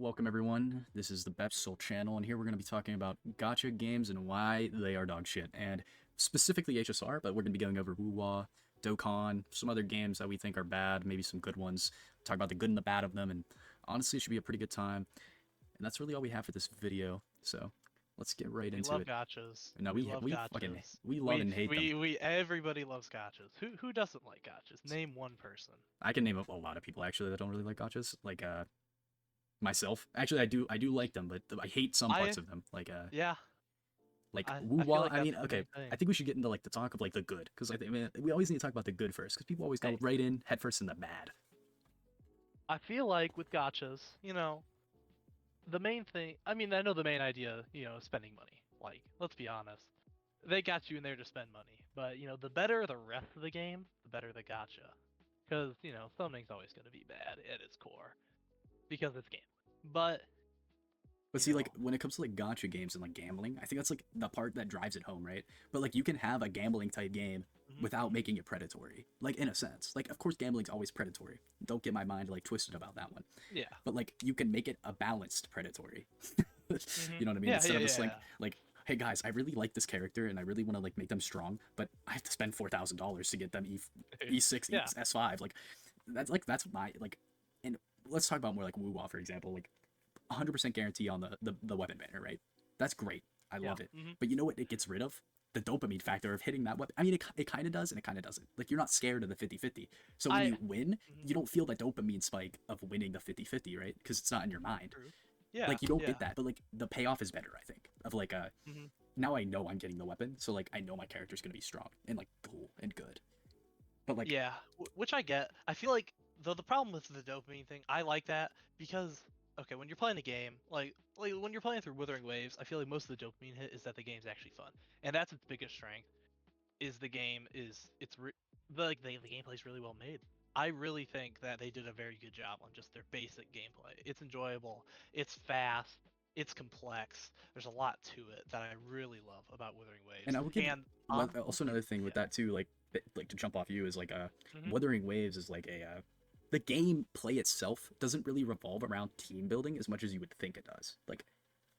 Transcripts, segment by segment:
Welcome everyone. This is the Bep Soul channel, and here we're going to be talking about gacha games and why they are dog shit, and specifically HSR, but we're going to be going over Wuwa, Dokkan, some other games that we think are bad, maybe some good ones, talk about the good and the bad of them, and honestly it should be a pretty good time. And that's really all we have for this video, so let's get right We into love it. gachas. No, We we love we fucking gachas. we love We and hate them. we everybody loves gachas. Who doesn't like gachas? Name one person. I can name a lot of people actually that don't really like gachas, like myself. Actually, I do like them, but I hate some I parts of them, yeah. like I feel woo-wah. like I that's mean, the okay, main thing. I think we should get into like the talk of like the good, because I mean, we always need to talk about the good first, because people always go Hey, right in head first in the bad. I feel like with gachas, the main thing. I mean, I know the main idea, is spending money. Like, let's be honest. They got you in there to spend money, but the better the rest of the game, the better the gacha. Because something's always going to be bad at its core because it's gambling. But But you see, like know, when it comes to like gotcha games and like gambling, I think that's like the part that drives it home, right? But like you can have a gambling type game mhm, without making it predatory, like in a sense. Like of course gambling's always predatory. Don't get my mind like twisted about that one. yeah. But like you can make it a balanced predatory. Hmm. You know what I mean? Yeah, Instead yeah, of just yeah, like, hey guys, I really like this character and I really want to like make them strong, but I have to spend $4,000 to get them yeah. E6, Yeah. S5. That's my like. And let's talk about more like Woo-Wah, for example. Like 100% guarantee on the weapon banner, right? That's great. I Yeah. love it. Hmm. But you know what it gets rid of? The dopamine factor of hitting that weapon. I mean, it kind of does and it kind of doesn't. Like, you're not scared of the 50-50. So when I. you win, Mhm. you don't feel the dopamine spike of winning the 50-50, right? Because it's not in your mind. True. Yeah. Like, you don't Yeah. get that. But, like, the payoff is better, I think. Of, like, Hmm. now I know I'm getting the weapon. So, like, I know my character's going to be strong and, like, cool and good. But, like, Yeah. Which I get. I feel like though the problem with the dopamine thing, I like that because okay, when you're playing a game, like when you're playing through Withering Waves, I feel like most of the dopamine hit is that the game's actually fun, and that's its biggest strength. Is the game is it's re- the gameplay's really well made. I really think that they did a very good job on just their basic gameplay. It's enjoyable, it's fast, it's complex. There's a lot to it that I really love about Withering and Waves. I will give And also honestly, another thing with yeah. that too, like to jump off you is like Hmm. Wuthering Waves is like the game play itself doesn't really revolve around team building as much as you would think it does. Like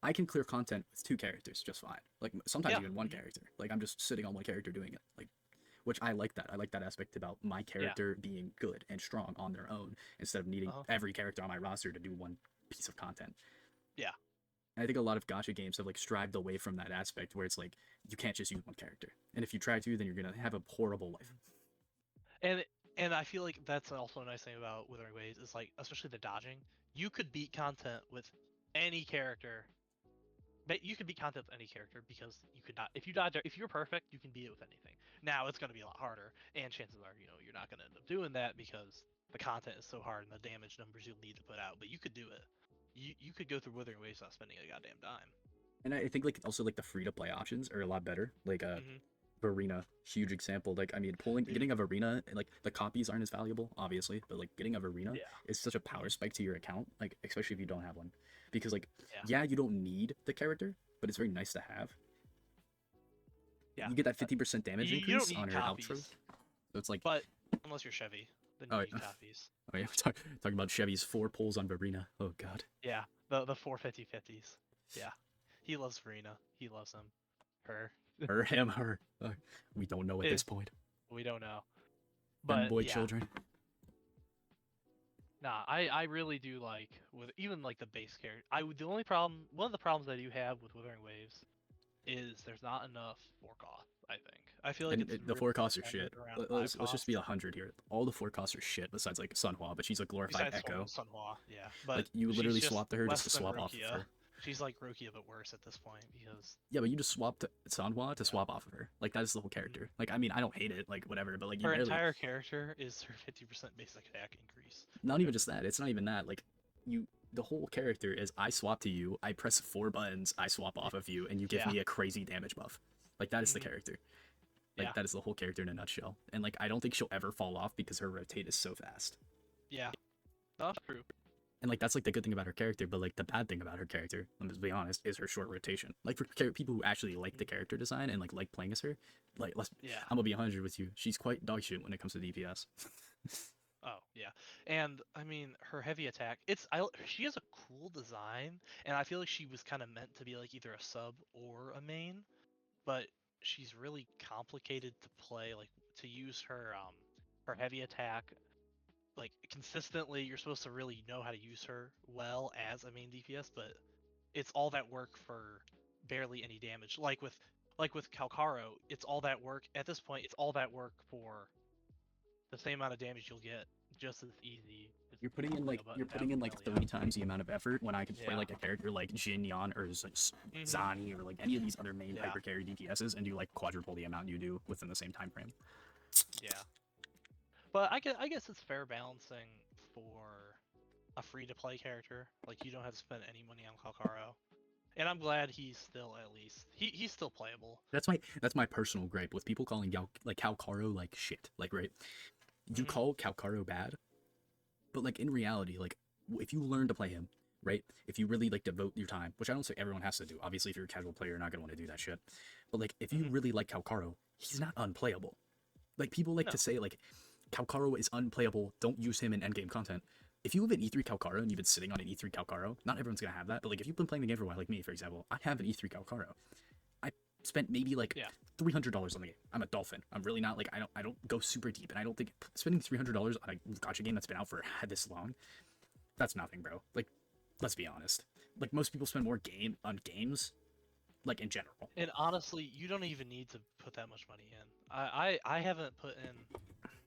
I can clear content with two characters just fine. Like sometimes Yeah. even one Hmm. character. Like I'm just sitting on one character doing it. Like which I like that. I like that aspect about my Yeah. character being good and strong on their own instead of needing Uh-huh. every character on my roster to do one piece of content. Yeah. And I think a lot of gacha games have like strived away from that aspect where it's like you can't just use one character. And if you try to, then you're gonna have a horrible life. And and I feel like that's also a nice thing about Withering Waves is like especially the dodging. You could beat content with any character. But you could beat content with any character because you could not. If you dodge, if you're perfect, you can beat it with anything. Now it's going to be a lot harder, and chances are, you're not going to end up doing that because the content is so hard and the damage numbers you'll need to put out. But you could do it. You could go through Withering Waves without spending a goddamn dime. And I think like also like the free to play options are a lot better. Like Hmm. Arena, huge example. Like I mean, Dude, getting of Arena, like the copies aren't as valuable, obviously, but like getting of Arena yeah. is such a power Hmm. spike to your account. Like especially if you don't have one, because like Yeah. yeah, you don't need the character, but it's very nice to have. Yeah. You get that Uh, 50% damage you don't increase on need your outro, copies, so it's like but unless you're Chevy, then oh, you yeah. need copies. Oh yeah, talking about Chevy's 4 pulls on Verena. Oh god, Yeah. The 450/50s. Yeah. He loves Verena. He loves him. Her. her, him, her. We don't know at Eh, this point. we don't know. Them But boy yeah, children. nah, I really do like with even like the base character. The only problem, one of the problems I do have with Withering Waves is there's not enough for cost. I think I feel like And it's the really forecasts are centered shit. around five Let's just be cost. 100 here. All the forecasts are shit besides like Sunhua, but she's a glorified Besides Echo. Sunhua, yeah, but Like you she's literally just swap to her just less to than swap off of Rukia. her. She's like Rukia but worse at this point because Yeah, but you just swapped Sanhua to yeah. swap off of her. Like that is the whole Mhm. character. Like I mean, I don't hate it, like whatever, but like you Her barely. entire character is her 50% basic attack increase. Not even just that. It's not even that. Like you, the whole character is I swap to you. I press 4 buttons. I swap off of you, and you give Yeah. me a crazy damage buff. Like that is the Hmm. character. Like Yeah. that is the whole character in a nutshell. And like I don't think she'll ever fall off because her rotate is so fast. Yeah. That's true. And like that's like the good thing about her character, but like the bad thing about her character, I'm just be honest, is her short rotation. Like for people who actually like the character design and like playing as her, like let's Yeah. I'm gonna be 100 with you. She's quite dog shit when it comes to DPS. Oh yeah, and I mean her heavy attack. She has a cool design, and I feel like she was kind of meant to be like either a sub or a main, but she's really complicated to play. Like to use her heavy attack like consistently, you're supposed to really know how to use her well as a main DPS, but it's all that work for barely any damage. Like with Calcaro, it's all that work. At this point, it's all that work for the same amount of damage you'll get just as easy. Just You're putting in clicking like a button you're down putting in from like Elliot. 3 times the amount of effort when I could play Yeah. like a character like Jin Yan or Mhm. Zani or like any of these other main Yeah. hyper carry DPSs and do like quadruple the amount you do within the same time frame. Yeah. But I guess it's fair balancing for a free to play character. Like you don't have to spend any money on Calcaro. And I'm glad he's still at least he's still playable. That's my personal gripe with people calling like Calcaro like shit. Like right, you Mhm. call Calcaro bad, but like in reality, like if you learn to play him, right? If you really like devote your time, which I don't say everyone has to do. Obviously, if you're a casual player, you're not gonna want to do that shit. But like if you Mhm. really like Calcaro, he's not unplayable. Like people like No. to say like Calcaro is unplayable. Don't use him in endgame content. If you have an E3 Calcaro and you've been sitting on an E3 Calcaro, not everyone's gonna have that. But like if you've been playing the game for a while, like me for example, I have an E3 Calcaro. I spent maybe like Yeah. $300 on the game. I'm a dolphin. I'm really not like I don't go super deep, and I don't think spending $300 on a gotcha game that's been out for this long, that's nothing, bro. Like, let's be honest. Like most people spend more game on games, like in general. And honestly, you don't even need to put that much money in. I haven't put in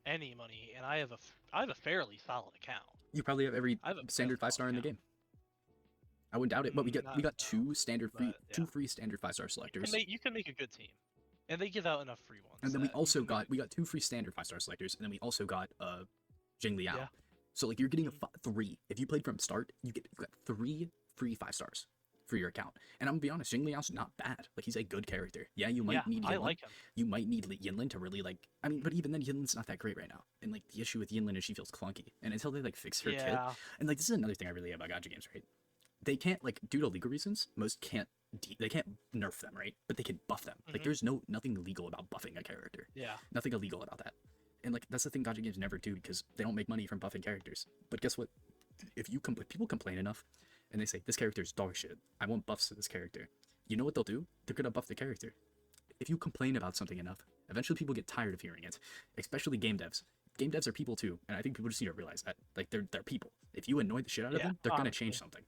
any money, and I have a fairly solid account. You probably have every I have a fairly standard 5 star solid in the account. game. I wouldn't doubt it, but we got Not we got no, but yeah, two free standard 5 star selectors. you can make a good team, and they give out enough free And ones then we that you also can make got we got 2 free standard 5 star selectors, and then we also got Jing Liao. Yeah. So like you're getting Mhm. 3. If you played from start, you got 3 free 5 stars for your account. And I'm gonna be honest, Jing Liao's not bad. Like he's a good character. Yeah, you Yeah, might need I Yinlin. like him. You might need Yinlin to really like. I mean, but even then, Yinlin's not that great right now. And like the issue with Yinlin is she feels clunky. And until they like fix her kit, Yeah. and like this is another thing I really hate about Gacha games, right? They can't like due to legal reasons, most can't they can't nerf them, right? But they can buff them. Like Mhm. there's nothing legal about buffing a character. Yeah. Nothing illegal about that. And like that's the thing Gacha games never do because they don't make money from buffing characters. But guess what? If people complain enough and they say this character's dog shit, I want buffs to this character. You know what they'll do? They're gonna buff the character. If you complain about something enough, eventually people get tired of hearing it. Especially game devs. Game devs are people too, and I think people just need to realize that. Like they're people. If you annoy the shit out of Yeah, them, they're gonna honestly. change something.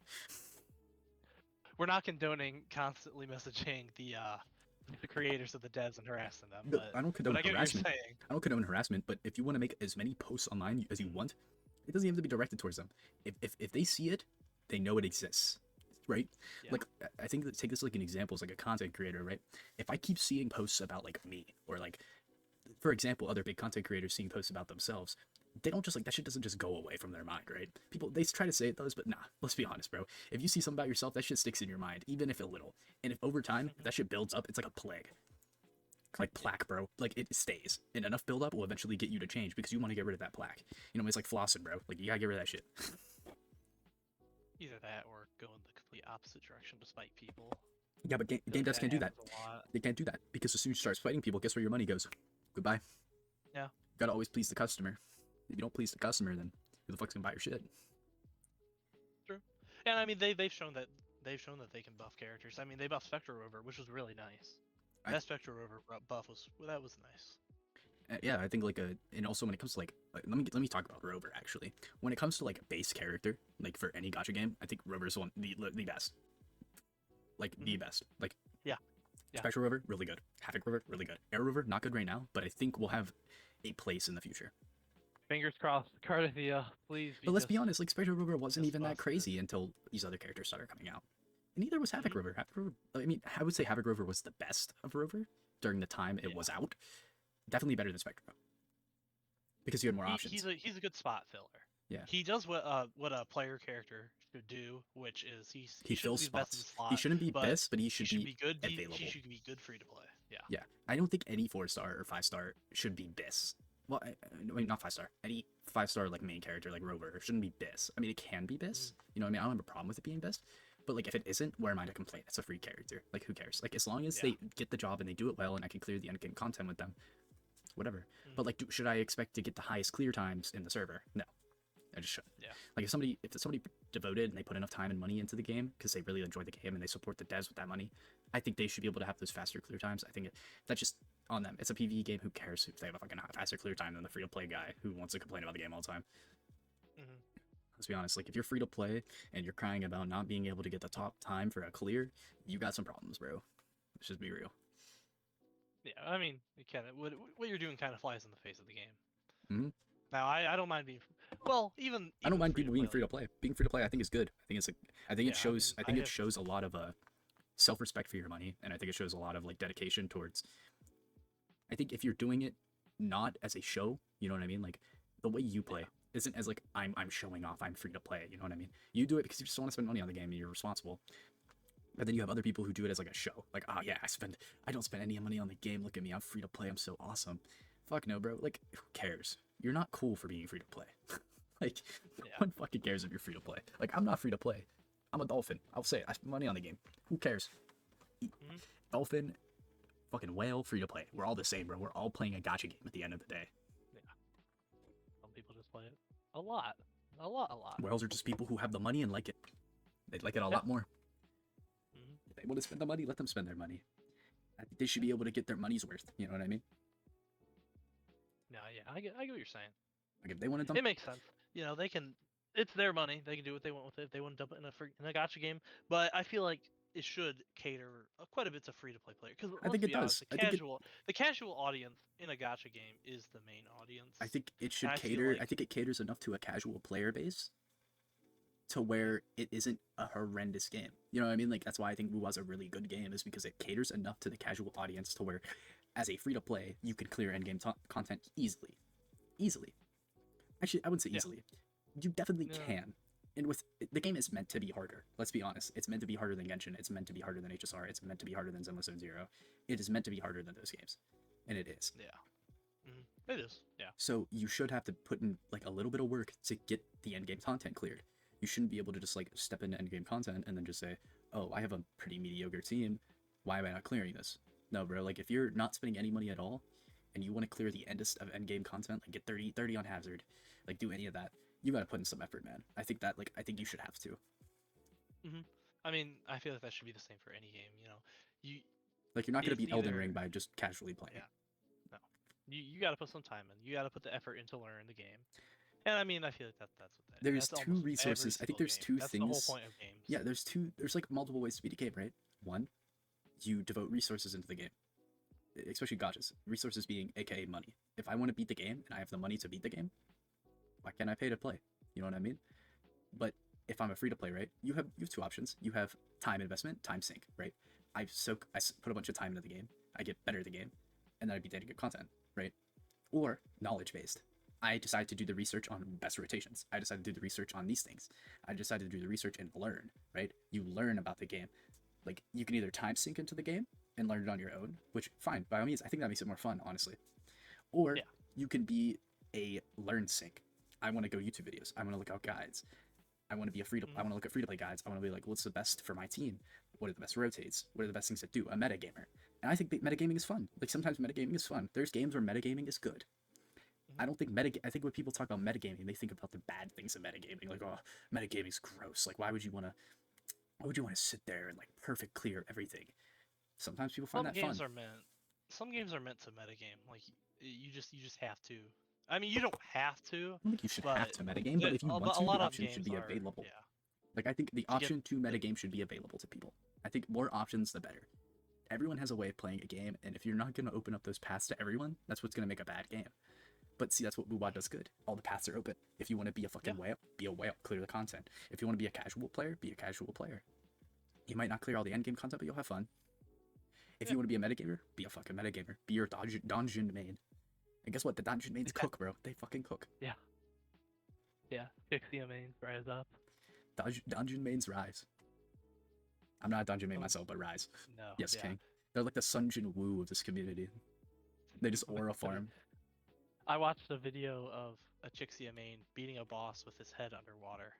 We're not condoning constantly messaging the creators of the devs and harassing them, But I don't condone I get what harassment. you're saying. I don't condone harassment, but if you want to make as many posts online as you want, it doesn't have to be directed towards them. If they see it, they know it exists, right? Yeah. Like I think take this like an example as like a content creator, right? If I keep seeing posts about like me or like, for example, other big content creators seeing posts about themselves, they don't just like that shit doesn't just go away from their mind, right? People they try to say it does, but nah. Let's be honest, bro. If you see something about yourself, that shit sticks in your mind, even if a little. And if over time if that shit builds up, it's like a plague. Like plaque, bro. Like it stays, and enough buildup will eventually get you to change because you want to get rid of that plaque. You know, it's like flossing, bro. Like you gotta get rid of that shit. Either that or go in the complete opposite direction to spite people. Yeah, but game I feel like devs can't do that. happens a lot. They can't do that because as soon as you start fighting people, guess where your money goes? Goodbye. Yeah. You gotta always please the customer. If you don't please the customer, then who the fuck's gonna buy your shit? True. And I mean they've shown that they can buff characters. I mean they buffed Spectre Rover, which was really nice. That Spectre Rover buff was nice. Yeah, I think like and also when it comes to like let me talk about Rover actually. When it comes to like base character, like for any gacha game, I think Rover's the best. Like the best. Like Yeah. Yeah. Spectral Rover, really good. Havoc Rover, really good. Air Rover, not good right now, but I think we'll have a place in the future. Fingers crossed. Cardathia, please. But let's be honest, like Spectral Rover wasn't just even that busted. crazy until these other characters started coming out. And neither was Havoc Mhm. Rover. Havoc Rover. I mean, I would say Havoc Rover was the best of Rover during the time it Yeah. was out. Definitely better than Spectral. Because you had more options. He's a good spot filler. Yeah. He does what a player character should do, which is he He shouldn't fills be the best in the spots. slot, He shouldn't be but best, but he should be good. available. He should be good free to play. Yeah. Yeah, I don't think any 4-star or 5-star should be BIS. Well, I mean, not 5-star. Any 5-star like main character like Rover shouldn't be BIS. I mean, it can be BIS. You know what I mean? I don't have a problem with it being BIS. But like, if it isn't, where am I to complain? It's a free character. Like, who cares? Like, as long as they get the job and they do it well, and I can clear the end game content with them, whatever. Mm. But like, should I expect to get the highest clear times in the server? No, I just shouldn't. Yeah. Like if somebody devoted and they put enough time and money into the game because they really enjoy the game and they support the devs with that money, I think they should be able to have those faster clear times. I think that's just on them. It's a PvE game. Who cares if they have a fucking faster clear time than the free to play guy who wants to complain about the game all the time? Mm-hmm. Let's be honest. Like if you're free to play and you're crying about not being able to get the top time for a clear, you got some problems, bro. Let's just be real. Yeah, I mean, what you're doing kind of flies in the face of the game. Mhm. Now, I don't mind being, well, even I don't mind people being free-to-play, free to play. Being free to play, I think is good. I think it's like, I think it Yeah, I shows. mean, I think I it have- shows a lot of self-respect for your money, and I think it shows a lot of like dedication towards. I think if you're doing it not as a show, you know what I mean. Like the way you play isn't as like I'm showing off. I'm free to play. You know what I mean. You do it because you just want to spend money on the game and you're responsible. But then you have other people who do it as like a show. Like, oh yeah, I don't spend any money on the game. Look at me, I'm free to play. I'm so awesome. Fuck no, bro. Like, who cares? You're not cool for being free to play. Like, no Yeah. one fucking cares if you're free to play. Like, I'm not free to play. I'm a dolphin. I'll say it. I spend money on the game. Who cares? Mhm. Dolphin, fucking whale, free to play. We're all the same, bro. We're all playing a gacha game at the end of the day. Some people just play it a lot. Whales are just people who have the money and like it. They'd like it a lot more. Mhm. If they want to spend the money, let them spend their money. I think they should be able to get their money's worth. You know what I mean? No, yeah, I get what you're saying. Like if they want to dump It makes sense. You know, they can. It's their money. They can do what they want with it. If they want to dump it in a gacha game, but I feel like it should cater quite a bit to free to play player. Because I think it does. I think the casual audience in a gacha game is the main audience. I think it should I feel cater. I like- think it caters enough to a casual player base to where it isn't a horrendous game. You know what I mean? Like that's why I think WoW's a really good game is because it caters enough to the casual audience to where, as a free to play, you can clear endgame content easily. Actually, I wouldn't say Yeah. easily. You definitely No. can. And with the game is meant to be harder. Let's be honest. It's meant to be harder than Genshin. It's meant to be harder than HSR. It's meant to be harder than Zenless Zone Zero. It is meant to be harder than those games, and it is. Yeah. It is. Yeah. So you should have to put in like a little bit of work to get the end game content cleared. You shouldn't be able to just like step into end game content and then just say, "Oh, I have a pretty mediocre team. Why am I not clearing this?" No, bro. Like if you're not spending any money at all, and you want to clear the end of end game content, like get 30 on Hazard, like do any of that, you got to put in some effort, man. I think you should have to. I mean, I feel like that should be the same for any game. You know, you Like you're not gonna It's beat Elden either- Ring by just casually playing. Yeah. you got to put some time in. You got to put the effort into learn the game. And I mean, I feel like that's what that. There's that's two almost every resources. I think single there's game. two that's things. the whole point of games. Yeah, there's like multiple ways to beat a game, right? One, you devote resources into the game, especially gachas. Resources being aka money. If I want to beat the game and I have the money to beat the game, why can't I pay to play? You know what I mean? But if I'm a free to play, right? You have two options. You have time investment, time sink, right? I put a bunch of time into the game. I get better at the game, and then I beat the good content, right? Or knowledge based. I decided to do the research on best rotations. I decided to do the research on these things. I decided to do the research and learn, right? You learn about the game. Like, you can either time sink into the game and learn it on your own, which, fine, by all means, I think that makes it more fun, honestly. Or Yeah. you can be a learn sink. I want to go YouTube videos. I want to look out guides. I want to be I want to look at free to play guides. I want to be like, what's the best for my team? What are the best rotates? What are the best things to do? A metagamer. And I think metagaming is fun. Like, sometimes metagaming is fun. There's games where metagaming is good. I don't think I think when people talk about metagaming, they think about the bad things of metagaming. Like, oh, metagaming's gross. Like, why would you want to sit there and like perfect clear everything? Sometimes people find Some that games fun. are meant. Some games are meant to metagame. Like you just have to. I mean, you don't have to. I don't think you should have but to metagame, but if you want a to, the lot of option should games be are, available. Yeah. Like, I think the To get- option to metagame should be available to people. I think more options, the better. Everyone has a way of playing a game, and if you're not going to open up those paths to everyone, that's what's going to make a bad game. But see, that's what WoW does good. All the paths are open. If you want to be a fucking whale, be a whale. Clear the content. If you want to be a casual player, be a casual player. You might not clear all the endgame content, but you'll have fun. If you want to be a metagamer, be a fucking metagamer. Be your dungeon main. And guess what? The dungeon mains cook, bro. They fucking cook. Yeah. Pixie main rise up. Dungeon mains rise. I'm not a dungeon main Oh. myself, but rise. No. Yes, yeah. King. They're like the Sun Jin Woo of this community. They just aura farm. I watched a video of a Chixia main beating a boss with his head underwater.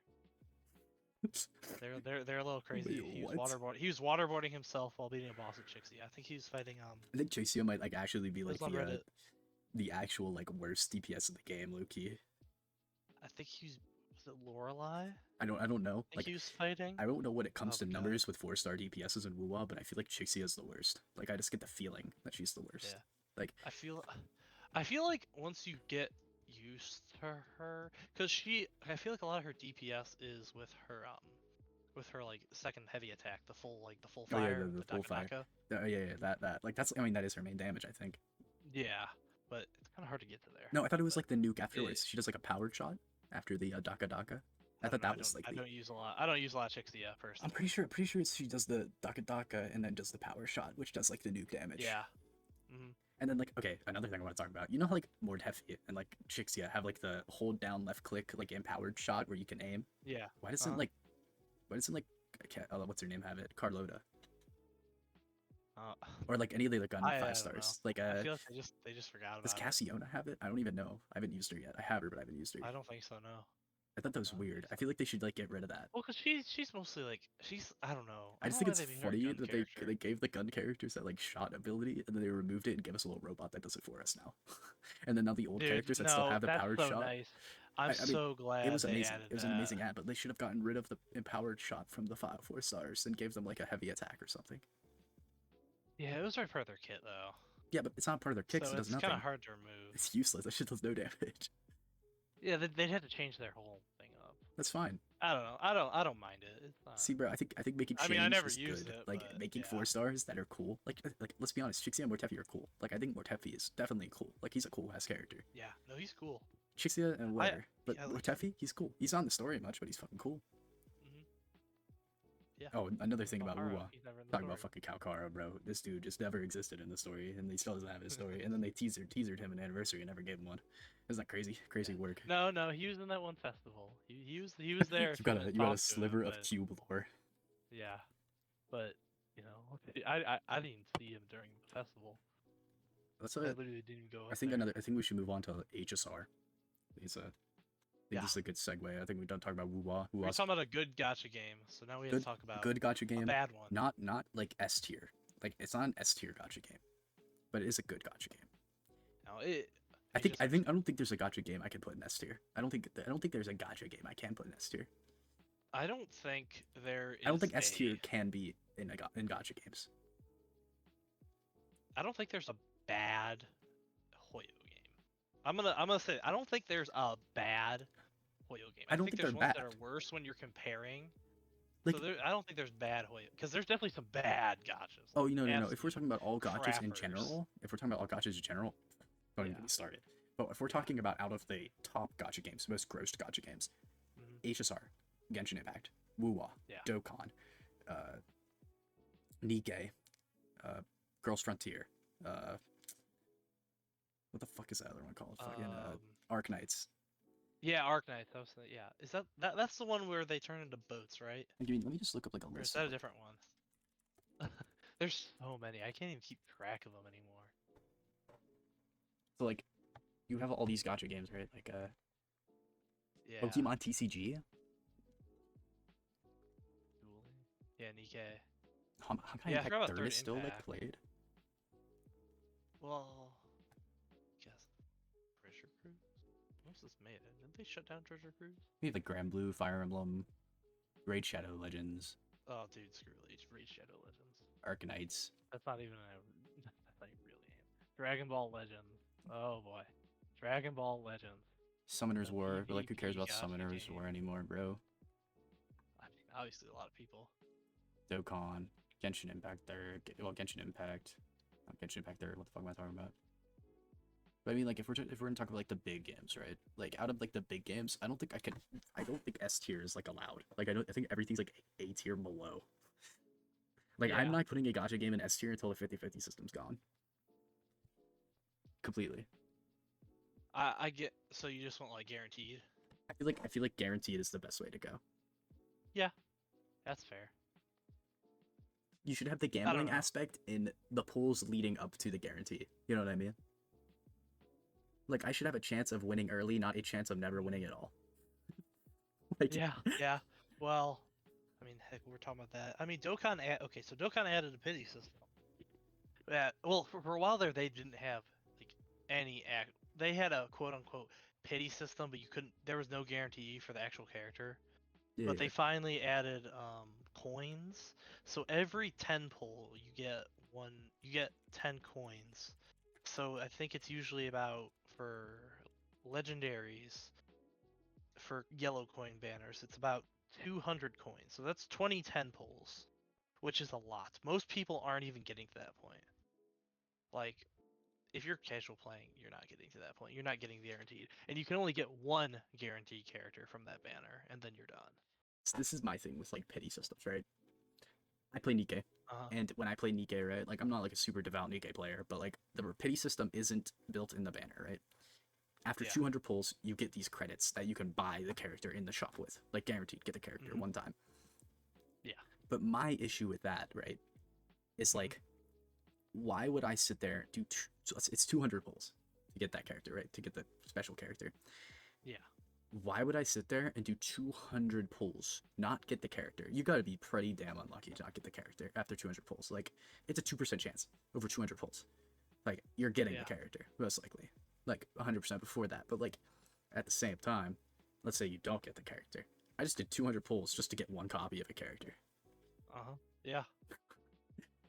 They're a little crazy. Wait, he was what? he was waterboarding himself while beating a boss with Chixia. I think he was fighting I think Chaseo might like actually be it like was on the Reddit. the actual like worst DPS in the game, low key. I think was it Lorelei? I don't know. I think Like he was fighting. I don't know when it Oh comes to god. numbers with 4-star DPSs in Wuwa, but I feel like Chixia is the worst. Like I just get the feeling that she's the worst. Yeah. Like I feel like once you get used to her, because I feel like a lot of her DPS is with her like second heavy attack, the full oh yeah, fire, the the full Daka fire. Daka. Yeah, that like that's I mean that is her main damage, I think. Yeah, but it's kind of hard to get to there. No, I thought it was But like the nuke it, afterwards. She does like a powered shot after the Daka Daka. I thought that was like I the. don't use a lot. I don't use a lot of Chixia I'm personally. pretty sure she does the Daka Daka and then does the power shot, which does like the nuke damage. Yeah. Hmm. And then like okay, another thing I want to talk about. You know how like Mordhefi and like Chixia have like the hold down left click like empowered shot where you can aim. Yeah. Why doesn't like I can't, what's her name have it? Carlota Uh, or like any of the other gun I 5 don't stars. know. Like I feel like they just forgot does about it. Cassiona have it? I don't even know. I haven't used her yet. I have her, but I haven't used her. I don't think so. No. I thought that was I don't think weird. I so. feel like they should like get rid of that. Well, cause she's mostly like I don't know. I just don't think know it's why they made her a funny gun that character. they gave the gun characters that like shot ability, and then they removed it and gave us a little robot that does it for us now. And then now the old Dude, characters that no, still have the that's powered so shot. nice. I'm I mean, so glad it was they amazing. added It was that. an amazing ad, but they should have gotten rid of the empowered shot from the 4 stars and gave them like a heavy attack or something. Yeah, it was right part of their kit though. Yeah, but it's not part of their kicks. So It does it's kind nothing. of hard to remove. It's useless. That shit does no damage. Yeah, they'd have to change their whole thing up. That's fine. I don't know. I don't mind it. It's not. See, bro, I think making I change mean, I never is used good. it, Like but making yeah. 4 stars that are cool. Like let's be honest, Chixia and Mortefi are cool. Like I think Mortefi is definitely cool. Like he's a cool ass character. Yeah, no, he's cool. Chixia and whatever, but yeah, like- Mortefi, he's cool. He's not in the story much, but he's fucking cool. Hmm. Yeah. Oh, another thing about Mahara, Uwa. he's never in the Talking about story. fucking Kalkara, bro. This dude just never existed in the story, and he still doesn't have his story. And then they teasered him an anniversary and never gave him one. Isn't that crazy? Crazy work. No, he was in that one festival. He was there. You got if a you talked to sliver him, of but- cube lore. Yeah, but you know, I didn't see him during the festival. That's I a. literally didn't even go. I up think there. I think we should move on to HSR. It's a. I think Yeah. this is a good segue. I think we've done talking about Wuwa. We're talking about a good gacha game, so now we have Good- to talk about good gacha a game. bad one. Not like S tier. Like it's not an S tier gacha game, but it is a good gacha game. No, I don't think there's a gacha game I can put in S tier. I don't think there's a gacha game I can put in S tier. I don't think there is. I don't think S a- tier can be in in gacha games. I don't think there's a bad Hoyo game. I'm gonna say I don't think there's a bad Hoyo game. I don't think there's they're ones that bad. are worse when you're comparing. Like I don't think there's bad Hoyo because there's definitely some bad gachas. oh, no. If we're absolute talking about all gachas in crappers. general, don't even get Yeah. me started. But if we're talking about out of the top gacha games, most grossed gacha games, Mhm. HSR, Genshin Impact, Wuwa, Yeah. Dokkan, Nikkei, Girls Frontier, what the fuck is that other one called? Fucking Arc Knights. Yeah, Arc Knights. Yeah. Is that's the one where they turn into boats, right? Let me just look up like a Or is list. that a Of, different one? There's so many. I can't even keep track of them anymore. so like, you have all these gacha games, right? Like Yeah. Pokemon TCG, Dueling. Yeah, Nikkei. Honkai Yeah, I Impact forgot about 3 Third is still like Impact. played. Well, guess Treasure Cruise. What's this made? Didn't they shut down Treasure Cruise? We have like Grand Blue, Fire Emblem, Raid Shadow Legends, Oh, dude, screw Raid Shadow Legends. Arc Knights. That's not even that's not even really name. Dragon Ball Legends. Oh boy, Dragon Ball Legends. Summoner's The War, but like who cares PvP about gacha Summoner's game. War anymore, bro? I mean, obviously a lot of people. Dokkan, Genshin Impact 3rd, Genshin Impact, not Genshin Impact 3rd. What the fuck am I talking about? But I mean, like if we're gonna talk about like the big games, right? Like out of like the big games, I don't think S tier is like allowed. Like I think everything's like A tier below. Like I'm Yeah. not putting a gacha game in S tier until the 50/50 system's gone. Completely. I get. So you just want like guaranteed? I feel like guaranteed is the best way to go. That's fair. You should have the don't gambling know. aspect in the pools leading up to the guarantee. You know what I mean? Like I should have a chance of winning early, not a chance of never winning at all. Like, Yeah. Well, I mean, heck, we're talking about that. I mean, Dokkan. Okay, so Dokkan added a pity system. Yeah. Well, for a while there, they didn't have like any act. They had a quote unquote pity system, but you couldn't. There was no guarantee for the actual character. Yeah, But yeah. they finally added coins. So every 10 pull, you get one. You get 10 coins. So I think it's usually about for legendaries for yellow coin banners. It's about 200 coins. So that's 20 10 pulls, which is a lot. Most people aren't even getting to that point. Like if you're casual playing, you're not getting to that point. You're not getting guaranteed, and you can only get one guaranteed character from that banner, and then you're done. So this is my thing with like pity systems, right? I play Nikke, Uh, and when I play Nikke, right, like I'm not like a super devout Nikke player, but like the pity system isn't built in the banner, right? After yeah. 200 pulls, you get these credits that you can buy the character in the shop with, like guaranteed get the character Hmm. one time. Yeah. But my issue with that, right, is Hmm. like, why would I sit there so it's 200 pulls to get that character, right? To get the special character. Yeah. Why would I sit there and do 200 pulls, not get the character? You gotta be pretty damn unlucky to not get the character after 200 pulls. Like, it's a 2% chance over 200 pulls. Like, you're getting the Yeah. character, most likely. Like, 100% before that. But, like, at the same time, let's say you don't get the character. I just did 200 pulls just to get one copy of a character. Yeah.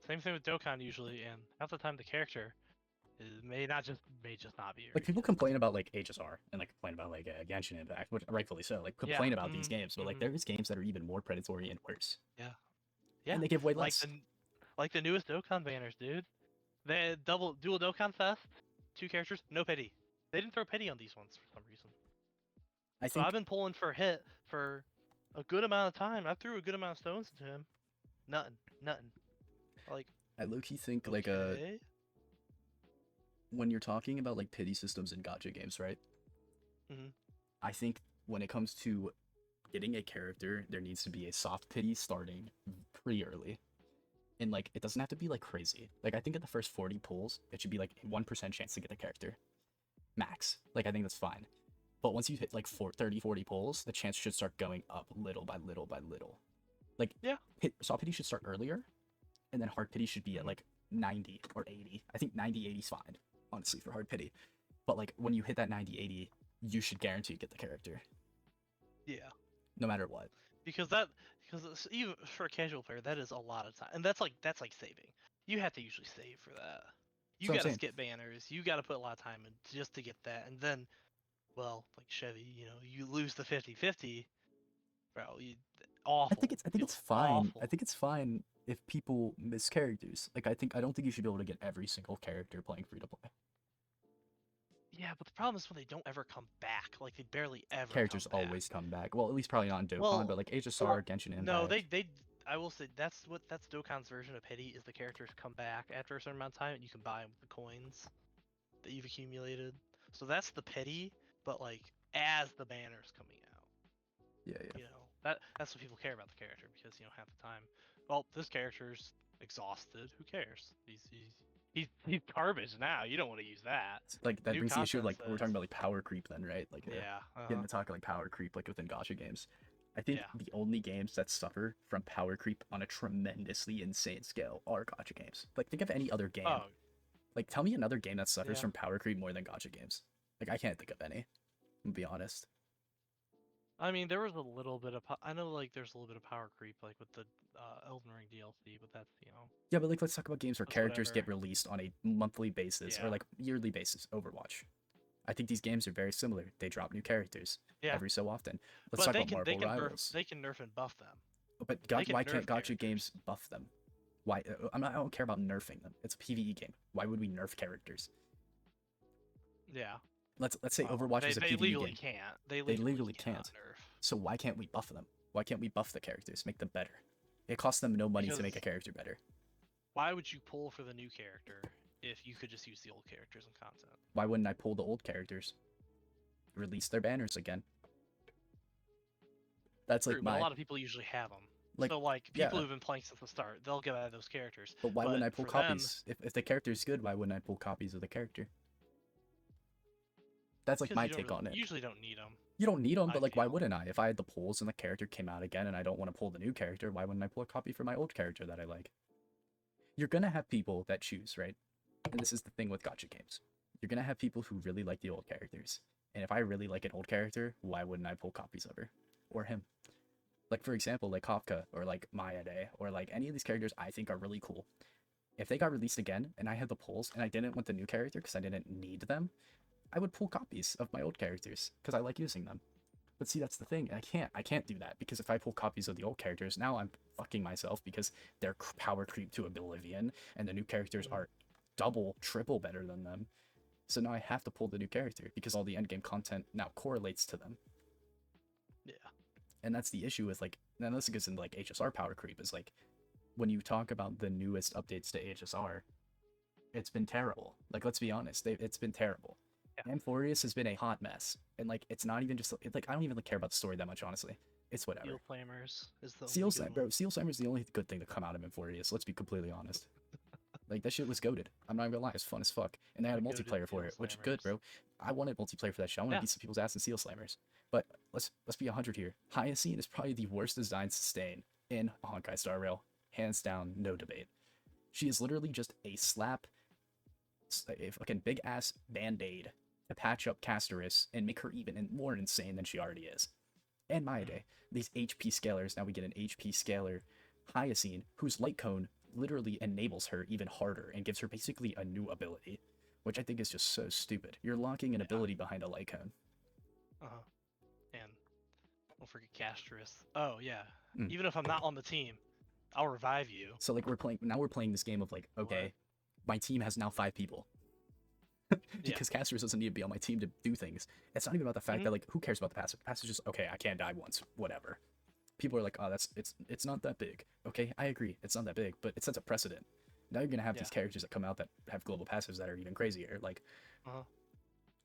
Same thing with Dokkan usually, and half the time the character may just not be Like, very people good. complain about, like, HSR and, like, complain about, like, Genshin Impact, which rightfully so. Like, Yeah. complain about these games, but, like, Hmm. there is games that are even more predatory and worse. Yeah. Yeah. And they give way Like less. the newest Dokkan banners, dude. They dual Dokkan Fest, 2 characters, no pity. They didn't throw pity on these ones for some reason. I So I've think been pulling for hit for a good amount of time. I threw a good amount of stones into him. Nothing. Like, I low-key think, like, okay. when you're talking about like pity systems in gacha games, right? Hmm. I think when it comes to getting a character, there needs to be a soft pity starting pretty early. And like it doesn't have to be like crazy. Like I think at the first 40 pulls, it should be like a 1% chance to get the character. Max. Like I think that's fine. But once you hit like 30, 40 pulls, the chance should start going up little by little by little. Like Yeah. soft pity should start earlier, and then hard pity should be at Hmm. like 90 or 80. I think 90, 80 is fine, honestly, for hard pity. But like when you hit that 90, 80, you should guarantee get the character, Yeah. no matter what. Because even for a casual player, that is a lot of time, and that's like saving. You have to usually save for that. You So I'm got to saying, skip banners. You got to put a lot of time in just to get that, and then, well, like Chevy, you lose the 50-50, bro. Awful. I think it's Feels fine. I awful. think it's fine if people miss characters. Like I don't think you should be able to get every single character playing free to play. Yeah, but the problem is when they don't ever come back. Like they barely ever come Characters back. always come back. Well, at least probably not in Dokkan, but Well, like HSR, well, Genshin no, Impact. I will say that's Dokkan's version of pity is the characters come back after a certain amount of time and you can buy them with the coins that you've accumulated. So that's the pity, but like as the banner's coming out, Yeah, yeah. that's what people care about the character because half the time, well, this character's exhausted. Who cares? He's garbage now. You don't want to use that. Like that New brings the issue of content like we're talking says, about like power creep then, right? Like yeah, getting to talk like power creep like within gacha games. I think yeah. the only games that suffer from power creep on a tremendously insane scale are gacha games. Like think of any other game. Oh, Like tell me another game that suffers yeah. from power creep more than gacha games. Like I can't think of any. I'm gonna be honest. I mean, there was a little bit of I know like there's a little bit of power creep like with the Elden Ring DLC, but that's Yeah, but like let's talk about games where that's characters whatever. get released on a monthly basis or Yeah, like yearly basis. Overwatch. I think these games are very similar. They drop new characters yeah. every so often. Let's But talk about Marvel Rivals. they can nerf and buff them. But They can why nerf can't gacha characters. games buff them? Why? I don't care about nerfing them. It's a PVE game. Why would we nerf characters? Yeah. Let's say Overwatch is a They PVE legally game. can't. They They legally legally cannot can't. nerf So why can't we buff them? Why can't we buff the characters? Make them better. It costs them no money to because make a character better. why would you pull for the new character if you could just use the old characters in content? Why wouldn't I pull the old characters? Release their banners again. That's like True, but a my lot of people usually have them. like So like people yeah. who've been playing since the start, they'll get out of those characters. But why But wouldn't I pull for them, copies? If the character's good, why wouldn't I pull copies of the character? That's like because my take on it. you usually don't need them. You don't need them, I but like, why feel. wouldn't I? If I had the pulls and the character came out again and I don't want to pull the new character, why wouldn't I pull a copy for my old character that I like? You're gonna have people that choose, right? And this is the thing with gacha games. you're gonna have people who really like the old characters. And if I really like an old character, why wouldn't I pull copies of her or him? Like for example, like Kafka or like Maya Day or like any of these characters I think are really cool. If they got released again and I had the pulls and I didn't want the new character because I didn't need them, I would pull copies of my old characters because I like using them. But see, that's the thing. I can't do that because if I pull copies of the old characters, now I'm fucking myself because they're power creep to oblivion, and the new characters are double, triple better than them. So now I have to pull the new character because all the endgame content now correlates to them. Yeah. And that's the issue with like, and this goes into like HSR power creep is like, when you talk about the newest updates to HSR, it's been terrible. Like, let's be honest, it's been terrible. Yeah. Amphorius has been a hot mess, and like it's not even just like I don't even care about the story that much, honestly. It's whatever. Steel Flamers is the Seal only Slam, good bro. one. Seal Slammer is the only good thing to come out of Amphorius. Let's be completely honest. Like that shit was goated. I'm not even gonna lie, it's fun as fuck, and they had a The goated multiplayer for Seal it, which is good, Slammers. bro. I wanted multiplayer for that show. I want to Yeah. beat some people's ass in Seal Slammers. But let's be 100 here. Hyacine is probably the worst design sustain in Honkai Star Rail, hands down, no debate. She is literally just a fucking big ass band-aid to patch up Castoris and make her even more insane than she already is. And Mayade, these HP scalers, now we get an HP scaler Hyacine, whose light cone literally enables her even harder and gives her basically a new ability, which I think is just so stupid. You're locking an ability behind a light cone. Uh-huh. And don't forget Castris. Oh yeah. Mm. Even if I'm not on the team, I'll revive you. So like we're playing this game of like, okay, my team has now 5 people. Because Castoris doesn't need to be on my team to do things. It's not even about the fact that like who cares about the passive? The passive is just okay, I can't die once, whatever. People are like, oh, it's not that big. Okay, I agree, it's not that big, but it sets a precedent. Now you're gonna have these characters that come out that have global passives that are even crazier, like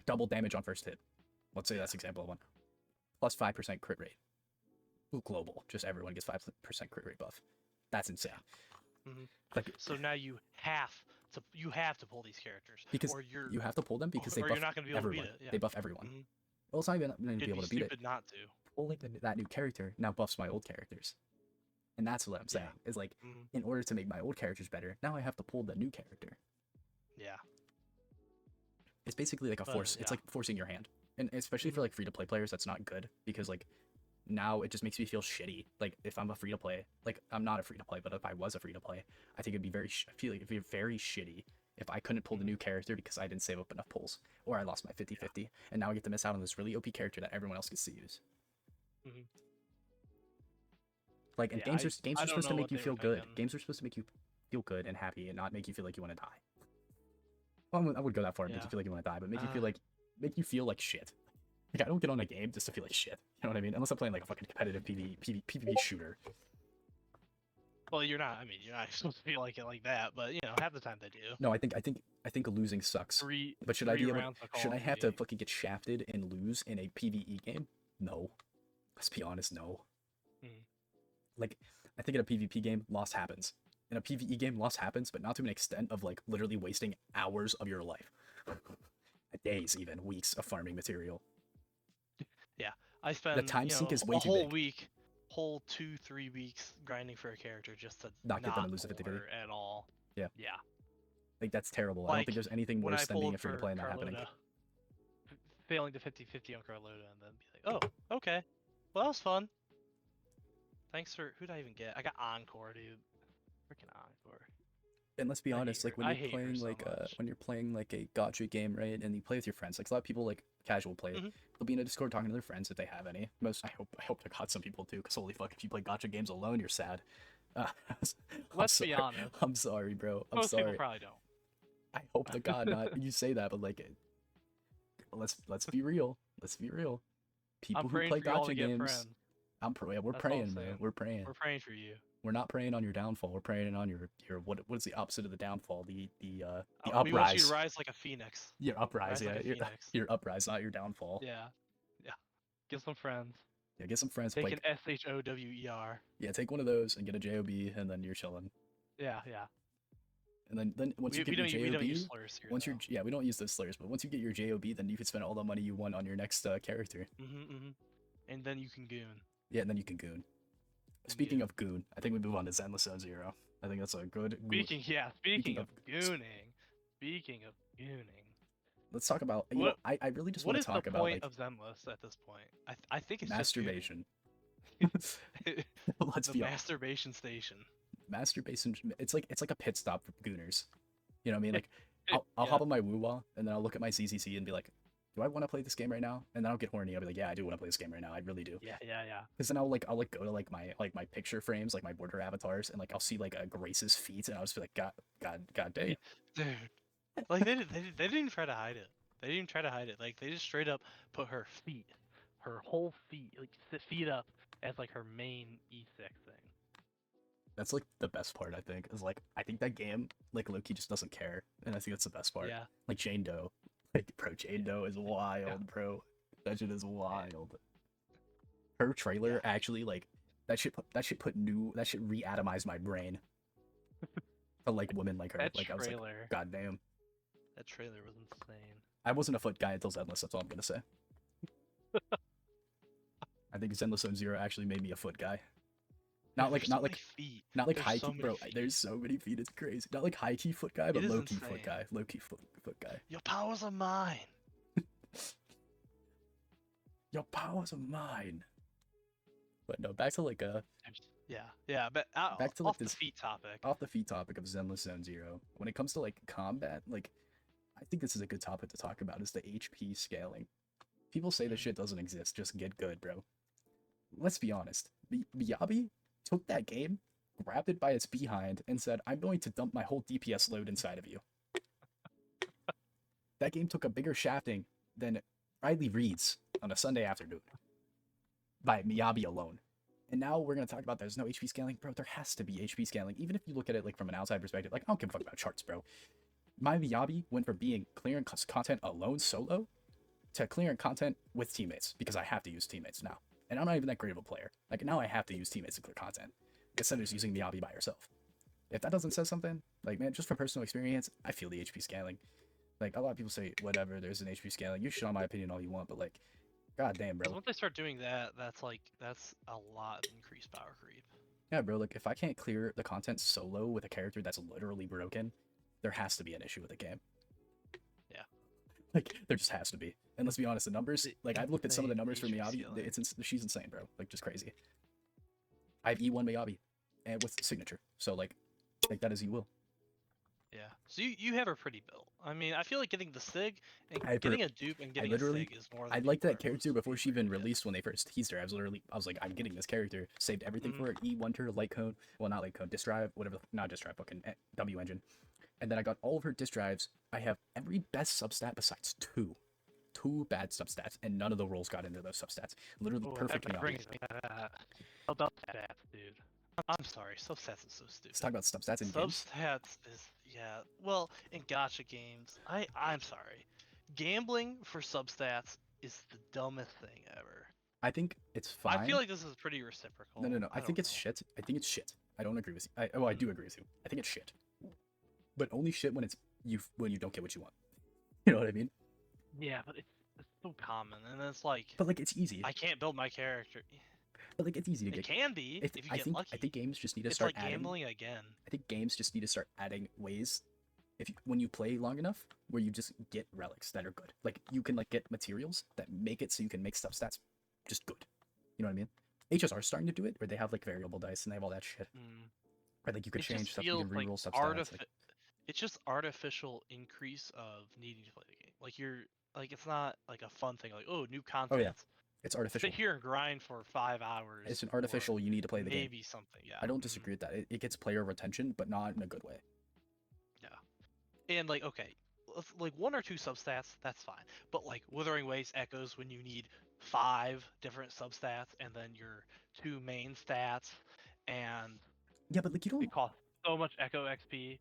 double damage on first hit. Let's say that's example one. Plus 5% crit rate. Ooh, global. Just everyone gets 5% crit rate buff. That's insane. Like, so now you have to pull these characters because or you have to pull them because they buff you're not gonna be able everyone. To beat it. Yeah. They buff everyone. Well, it's not even going to be able to beat it. Not to. Pulling that new character now buffs my old characters. And that's what I'm saying. Is like, in order to make my old characters better, now I have to pull the new character. Yeah. It's basically like a force. It's like forcing your hand. And especially for like free-to-play players, that's not good. Because like, now it just makes me feel shitty. Like, if I'm a free-to-play, like, I'm not a free-to-play, but if I was a free-to-play, I think it'd be I feel like it'd be very shitty if I couldn't pull the new character because I didn't save up enough pulls. Or I lost my 50-50. And now I get to miss out on this really OP character that everyone else gets to use. Like, and games are supposed to make you feel good. Games are supposed to make you feel good and happy and not make you feel like you want to die. Well, I would go that far and make you feel like you want to die, but make you feel like shit. Like, I don't get on a game just to feel like shit. You know what I mean? Unless I'm playing like a fucking competitive PvP shooter. Well, you're not. I mean, you're not supposed to feel like it like that, but you know, half the time they do. No, I think losing sucks. But should I be able? Should I have to fucking get shafted and lose in a PvE game? No. Let's be honest, no. Like, I think in a PvP game, loss happens. In a PvE game, loss happens, but not to an extent of like literally wasting hours of your life. Days, even weeks of farming material. Yeah, I spend the time sink is way a too whole big. week, whole 2-3 weeks grinding for a character just to not get them and lose a 50-50 at all. Yeah. Yeah. Like, that's terrible. Like, I don't think there's anything worse than being a free to play and that happening. Failing to 50-50 on Carlota and then be like, oh, okay. Well, that was fun. Thanks for who did I even get? I got Encore, dude. Freaking Encore. And let's be honest, like when you're playing like a gacha game, right, and you play with your friends, like a lot of people like casual play, they'll be in a Discord talking to their friends if they have any. I hope to God some people do, because holy fuck, if you play gacha games alone, you're sad. Let's be honest. I'm sorry, bro. I'm Most sorry. people probably don't. I hope to God not. You say that, but like, let's be real. Let's be real. People who play gacha games. We're praying, man. We're praying. We're praying for you. We're not praying on your downfall. We're praying on your what is the opposite of the downfall? The uprise. We want you to rise like a phoenix. Your uprise, yeah. Like your uprise, not your downfall. Yeah. Get some friends. Yeah, get some friends. Take an SHOWER. Yeah, take one of those and get a JOB, and then you're chilling. Yeah. And then once you get your JOB, we don't use slurs here, we don't use those slurs, but once you get your JOB, then you can spend all the money you want on your next character. And then you can goon. Yeah, and then you can goon. Speaking of goon, I think we move on to Zenless Zone Zero. I think that's a good. Speaking of gooning. let's talk about. What I really just what want is to the talk about point like of Zenless at this point? I think it's masturbation. just Let's the be honest. masturbation station. Masturbation. It's like a pit stop for Gooners. You know what I mean? Like I'll Yeah. hop on my Woo and then I'll look at my ZZC and be like, do I want to play this game right now? And then I'll get horny. I'll be like, yeah, I do want to play this game right now. I really do. Yeah. Because then I'll go to like my picture frames, like my border avatars, and like I'll see like Grace's feet, and I'll just be like, God Yeah. dang. Dude, like they didn't try to hide it. They didn't try to hide it. Like they just straight up put her feet, her whole feet, like feet up as like her main E6 thing. That's like the best part. I think is like I think that game like Loki just doesn't care, and I think that's the best part. Yeah. Like Jane Doe, like bro, Jane Doe is wild, Yeah. bro. That shit is wild. Her trailer actually like that shit re-atomized my brain. To like women like her. That like I was like, trailer. God damn. That trailer was insane. I wasn't a foot guy until Zenless. That's all I'm gonna say. I think Zenless Zone Zero actually made me a foot guy. Not There's like so many feet. not like There's high so key, many bro. feet. There's so many feet. It's crazy. Not like high key foot guy, but It is low key foot insane. guy. Low key foot guy. Your powers are mine. Your powers are mine. But no, back to like Yeah, but back to like off the this feet topic. off the feet topic of Zenless Zone Zero. When it comes to like combat, like I think this is a good topic to talk about. Is the HP scaling. People say this shit doesn't exist. Just get good, bro. Let's be honest. Miyabi took that game, grabbed it by its behind, and said, I'm going to dump my whole DPS load inside of you. That game took a bigger shafting than Riley Reed's on a Sunday afternoon by Miyabi alone. And now we're going to talk about there's no HP scaling. Bro, there has to be HP scaling. Even if you look at it like from an outside perspective, like I don't give a fuck about charts, bro. My Miyabi went from being clearing content alone solo to clearing content with teammates because I have to use teammates now. And I'm not even that great of a player. Like now I have to use teammates to clear content instead of just using Miyabi by yourself. If that doesn't say something, like man, just from personal experience, I feel the HP scaling. Like a lot of people say, whatever, there's an HP scaling. You shit on my opinion all you want, but like, god damn, bro. Once they start doing that, that's a lot of increased power creep. Yeah, bro. Like if I can't clear the content solo with a character that's literally broken, there has to be an issue with the game. Yeah. Like there just has to be. And let's be honest, the numbers. Like I've looked at some of the numbers for HP Miyabi. scaling. She's insane, bro. Like just crazy. I have E1 Miyabi, and with signature. So like, take that as you will. Yeah. So you have her pretty built. I mean, I feel like getting the Sig and Getting getting a dupe and getting literally- a Sig is more than I liked that important. character before she even Yeah. released when they first teased her. I was like, I'm getting this character. Saved everything Mhm. for her. E1 her, light cone. Well, not light cone, disk drive, whatever. Not disk drive, fucking W engine. And then I got all of her disk drives. I have every best substat besides two bad substats, and none of the rolls got into those substats. Literally Oh, perfect that Miyabi. brings me to that. About stats, dude. I'm sorry, substats is so stupid. Let's talk about substats in games. Substats is well, in gacha games, I'm sorry. Gambling for substats is the dumbest thing ever. I think it's fine. I feel like this is pretty reciprocal. No. I think don't it's know. shit. I think it's shit. I don't agree with you. I do agree with you. I think it's shit. But only shit when when you don't get what you want. You know what I mean? Yeah, but it's so common, and it's like But like it's easy. I can't build my character. But like it's easy to It get. can be if you get lucky. I think games just need to It's start like adding. gambling again. I think games just need to start adding ways, when you play long enough, where you just get relics that are good. Like you can like get materials that make it so you can make substats just good. You know what I mean? HSR is starting to do it, where they have like variable dice and they have all that shit. Mm. Right, like you could It change just stuff, you feels can like reroll substats. it's just artificial increase of needing to play the game. Like you're like it's not like a fun thing. Like oh, new content. It's artificial. Sit here and grind for 5 hours. It's an or artificial. You need to play the game. maybe something. Yeah. I don't Mhm. disagree with that. It gets player retention, but not in a good way. And like okay, like 1 or 2 substats, that's fine. But like Withering Waves echoes when you need 5 different substats and then your 2 main stats, and Yeah, but like you don't. it costs so much Echo XP.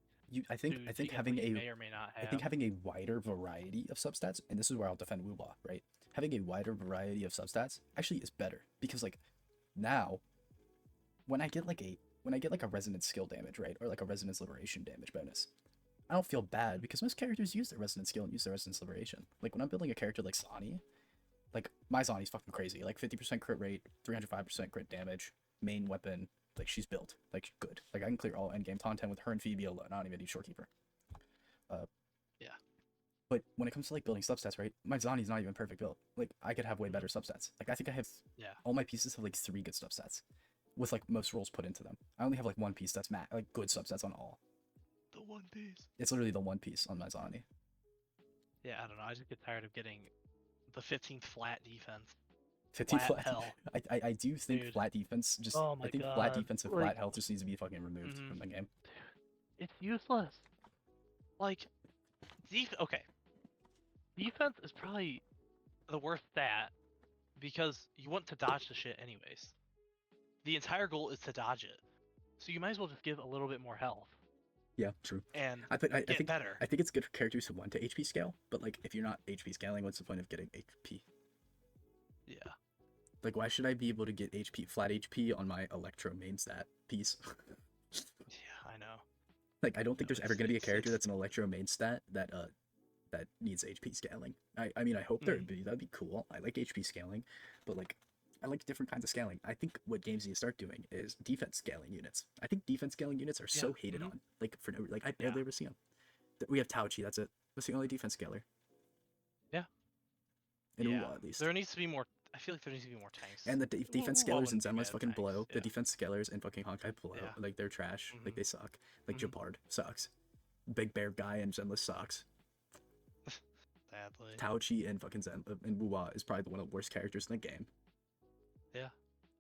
I think to having gamble you a may or may not have. I think having a wider variety of substats, and this is where I'll defend Woowa, right? Having a wider variety of substats actually is better because like now, when I get like a resonance skill damage, right, or like a resonance liberation damage bonus, I don't feel bad because most characters use their resonance skill and use their resonance liberation. Like when I'm building a character like Zani, like my Zani's fucking crazy, like 50% crit rate, 305% crit damage, main weapon. Like she's built like good. Like I can clear all endgame content with her and Phoebe alone. I don't even need Shorekeeper. But when it comes to like building substats, right? My Zani's not even perfect built. Like I could have way better substats. Like I think I have Yeah. all my pieces have like 3 good substats, with like most rolls put into them. I only have like one piece that's like good substats on all. The One Piece. It's literally the one piece on my Zani. Yeah, I don't know. I just get tired of getting the 15th flat defense. 15 Flat flat. hell. I do think Dude. flat defense just. Oh I my think flat god. defense and Like, flat health just needs to be fucking removed mhm. from the game. It's useless. Like, okay. Defense is probably the worst stat because you want to dodge the shit anyways. The entire goal is to dodge it. So you might as well just give a little bit more health Yeah, true. and I think better. I think it's good for characters who want to HP scale, but like if you're not HP scaling, what's the point of getting HP? Yeah. Like why should I be able to get HP flat HP on my Electro main stat piece? Yeah, I know. Like I don't think No, there's ever gonna be a character it's- that's an Electro main stat that needs HP scaling. I mean I hope there would be. That'd be cool. I like HP scaling, but like I like different kinds of scaling. I think what games need to start doing is defense scaling units. I think defense scaling units are so hated on. Like for no, like I barely ever see them. We have Tauchi. That's it. That's the only defense scaler. Yeah. In Yeah. Uwa, at least. There needs to be more. I feel like there needs to be more tanks. And the defense Well, scalers in wouldn't be Zenless bad fucking tanks, blow. yeah. The defense scalers in fucking Honkai blow. Yeah. Like they're trash. Like they suck. Like Mhm. Japard sucks. Big Bear guy in Zenless sucks. Sadly. Tauchi and fucking Zen and Wuwa is probably one of the worst characters in the game. Yeah.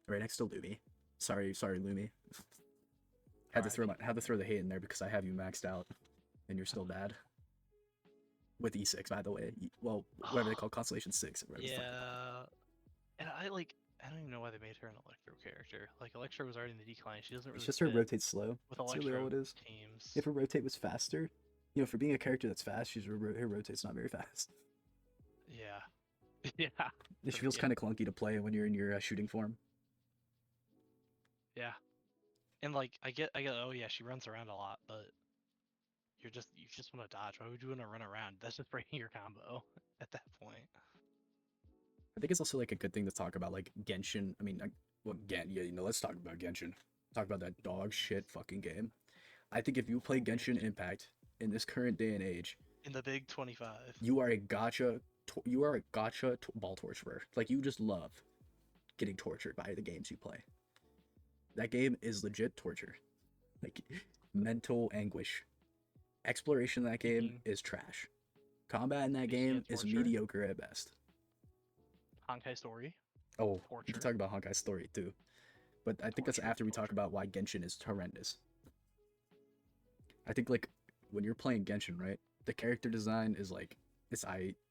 Right next to Lumi. Sorry, Lumi. Had to throw the hate in there because I have you maxed out, and you're still bad. With E6, by the way. Well, whatever they call Constellation 6. Yeah. And I don't even know why they made her an Electro character. Like Electro was already in the decline. She doesn't really It's just her fit rotate slow. with That's Electro really all it is. teams. If her rotate was faster, for being a character that's fast, her rotate's not very fast. Yeah. Yeah. It feels kind of clunky to play when you're in your shooting form. Yeah. And like I get oh yeah, she runs around a lot, but you just want to dodge. Why would you want to run around? That's just breaking your combo at that point. I think it's also like a good thing to talk about like Genshin. I mean, let's talk about Genshin. Talk about that dog shit fucking game. I think if you play Genshin Impact in this current day and age, in the big 25, you are a gacha ball torturer. Like you just love getting tortured by the games you play. That game is legit torture. Like mental anguish. Exploration in that game is trash. Combat in that game is mediocre at best. Honkai Story. Oh, torture. We can talk about Honkai Story too. But I think that's after we talk about why Genshin is horrendous. I think like when you're playing Genshin, right? The character design is like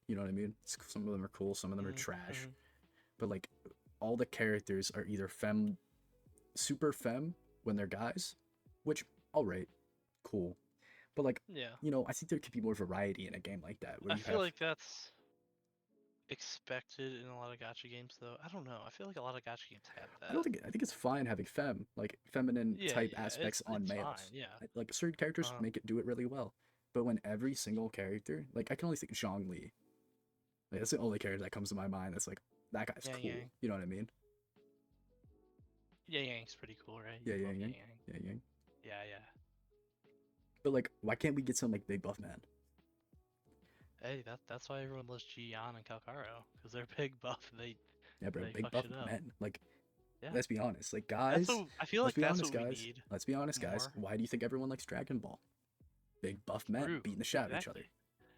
you know what I mean? Some of them are cool, some of them are trash. But like all the characters are either super femme when they're guys, which alright, cool. But like I think there could be more variety in a game like that. I feel like that's expected in a lot of gacha games though. I don't know. I feel like a lot of gacha games have that. I think it's fine having feminine type aspects on males. Fine, yeah. Like certain characters do it really well. But when every single character, like I can only think Zhongli. Like that's the only character that comes to my mind that's like that guy's cool. Yang. You know what I mean? Yeah, Yang's pretty cool, right? Yang. Yeah. But like, why can't we get some like big buff man? Hey, that's why everyone loves Jiyan and Kalkaro, because they're big buff. Big buff men. Like, let's be honest. Like, guys, I feel like that's what we need. Let's be honest, guys. Why do you think everyone likes Dragon Ball? Big buff men beating the shit out of each other.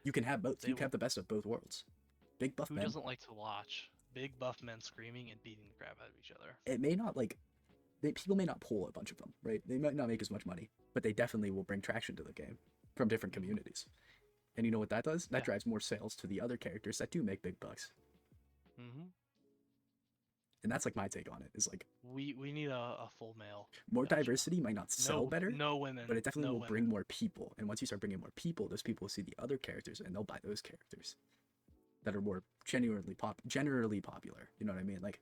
You can have both. You can have the best of both worlds. Big buff men. Who doesn't like to watch big buff men screaming and beating the crap out of each other? It may not people may not pull a bunch of them, right? They might not make as much money, but they definitely will bring traction to the game from different communities. And you know what that does? That drives more sales to the other characters that do make big bucks. And that's like my take on it. Is like we need a full male. More diversity might not sell better. No women. But it definitely will bring more people. And once you start bringing more people, those people will see the other characters and they'll buy those characters that are more generally popular. You know what I mean? Like,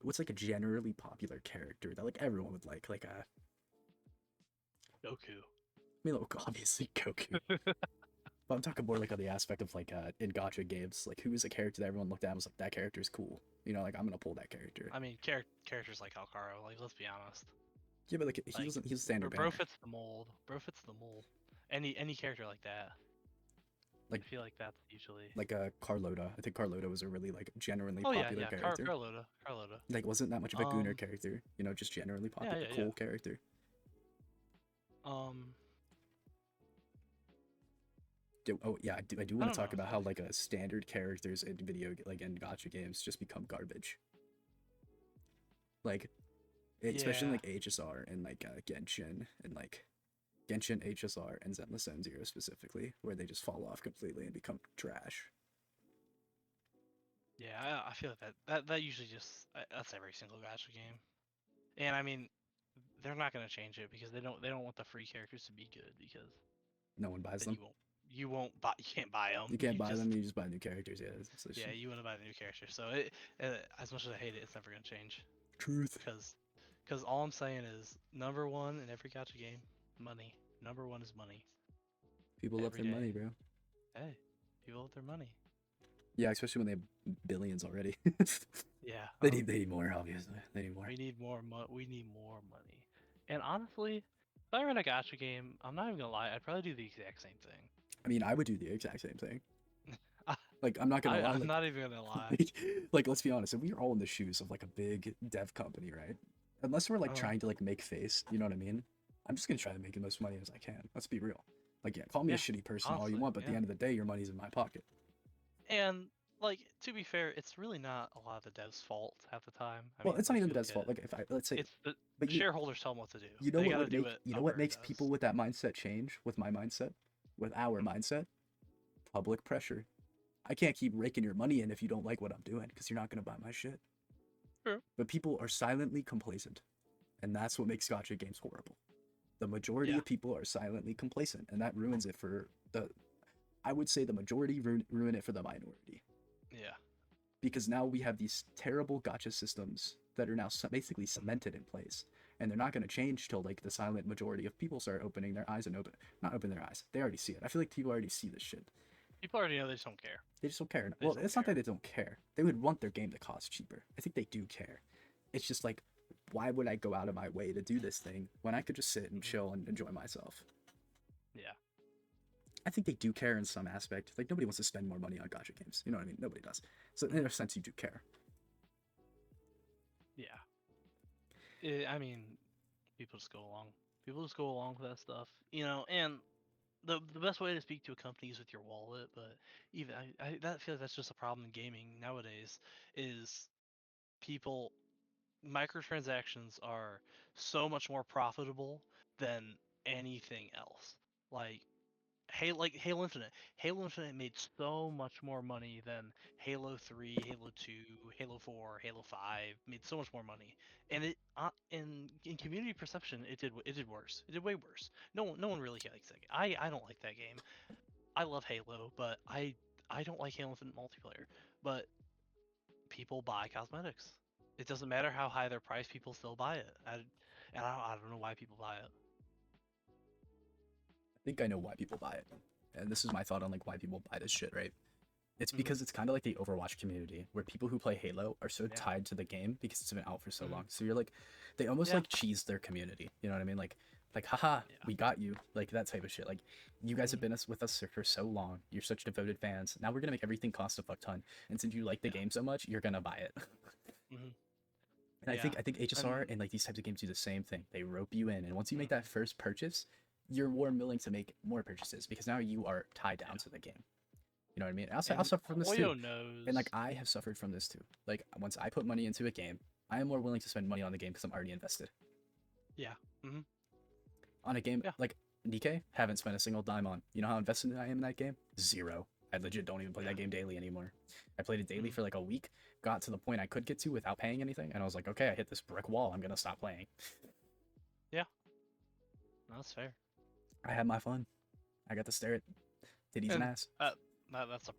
what's like a generally popular character that like everyone would like a Goku. I mean, look, obviously Goku. But I'm talking more like on the aspect of like in gacha games, like who is a character that everyone looked at and was like, that character is cool. You know, like I'm gonna pull that character. I mean, characters like Kalkaro, like let's be honest. Yeah, but like he's a standard. Bro fits the mold. Any character like that. Like I feel like that's usually. Carlota. I think Carlota was a really like generally Oh yeah, popular yeah. character. Carlota, Carlota. Like wasn't that much of a Gooner character, just generally Yeah, popular, yeah, yeah. cool character. Um, Oh yeah, I do I want don't to know. talk about how like a standard characters in like in Gacha games just become garbage. Like especially in Yeah, like HSR and like Genshin and like Genshin HSR and Zenless Zone Zero specifically, where they just fall off completely and become trash. yeah. I feel like that usually just that's every single gacha game. And I mean, they're not gonna change it because they don't want the free characters to be good because No one buys then them. you won't buy you can't buy them. You can't You buy just them. You just buy new characters. Yeah, yeah you want to buy the new character. So as much as I hate it, it's never gonna change truth. because all I'm saying is number one in every gacha game, money. Number one is money People love every their money, day. bro. Hey, people with their money. Yeah, especially when they have billions already. Yeah. They need more, obviously. They need more. We need more we need more money. And honestly, if I ran a gacha game, I'm not even gonna lie, I'd probably do the exact same thing. I mean, I would do the exact same thing. I, Like, I'm not gonna lie. I'm Like, not even gonna lie. like, let's be honest. If we are all in the shoes of like a big dev company, right? Unless we're like Uh, trying to like make face, you know what I mean? I'm just gonna try to make the most money as I can. Let's be real. Like, yeah, call me a yeah, shitty person all you honestly, want, but at yeah. the end of the day, your money's in my pocket. And like to be fair, it's really not a lot of the devs' fault half the time. I Well, mean, it's not let's even be the dev's look at fault. it. Like, if I let's say, It's the but shareholders tell them what to do. you know They what gotta would do make it. you know what Algorithm makes does. people with that mindset change with my mindset, with our mindset? Public pressure. I can't keep raking your money in if you don't like what I'm doing because you're not gonna buy my shit. True. But people are silently complacent, and that's what makes gotcha games horrible. The majority Yeah. of people are silently complacent, and that ruins it for the. I would say the majority ruin it for the minority Yeah. because now we have these terrible gotcha systems that are now basically cemented in place, and they're not going to change till like the silent majority of people start opening their eyes and not open their eyes. They already see it. I feel like people already see this shit. People already know they just don't care. They just don't care. They Well, just don't it's not that care. they don't care. They would want their game to cost cheaper. I think they do care. It's just like, why would I go out of my way to do this thing when I could just sit and chill and enjoy myself? Yeah. I think they do care in some aspect. Like, nobody wants to spend more money on gacha games. You know what I mean? Nobody does. So in a sense, you do care. Yeah. I mean, people just go along. People just go along with that stuff, and the best way to speak to a company is with your wallet, but even I that feel like that's just a problem in gaming nowadays is people microtransactions are so much more profitable than anything else. Like Halo Infinite. Halo Infinite made so much more money than Halo 3, Halo 2, Halo 4, Halo 5 made so much more money. And it in community perception it did worse. It did way worse. No one really likes that game. I don't like that game. I love Halo, but I don't like Halo Infinite multiplayer. But people buy cosmetics. It doesn't matter how high their price, people still buy it. I don't know why people buy it. I think I know why people buy it. And this is my thought on like why people buy this shit, right? It's Hmm. because it's kind of like the Overwatch community, where people who play Halo are so Yeah. tied to the game because it's been out for so Hmm. long. So you're like, they almost Yeah. like cheese their community. You know what I mean? Like, haha, Yeah. we got you. Like that type of shit. Like, you guys have Hmm. been with us for so long. You're such devoted fans. Now we're gonna make everything cost a fuck ton. And since you like the Yeah. game so much, you're gonna buy it. Hmm. And Yeah. I think HSR And and like these types of games do the same thing. They rope you in, and once you make mhm, that first purchase, you're more willing to make more purchases because now you are tied down yeah. to the game. You know what I mean? I'll And suffer from this too. Koyo And like knows. I have suffered from this too. Like once I put money into a game, I am more willing to spend money on the game because I'm already invested. Yeah. Hmm. On a game Yeah. like DK, haven't spent a single dime on. You know how invested I am in that game? Zero. I legit don't even play Yeah. that game daily anymore. I played it daily Hmm. for like a week, got to the point I could get to without paying anything, and I was like, okay, I hit this brick wall. I'm gonna stop playing. Yeah. That's fair. I had my fun. I got to stare at titties and And ass. that's a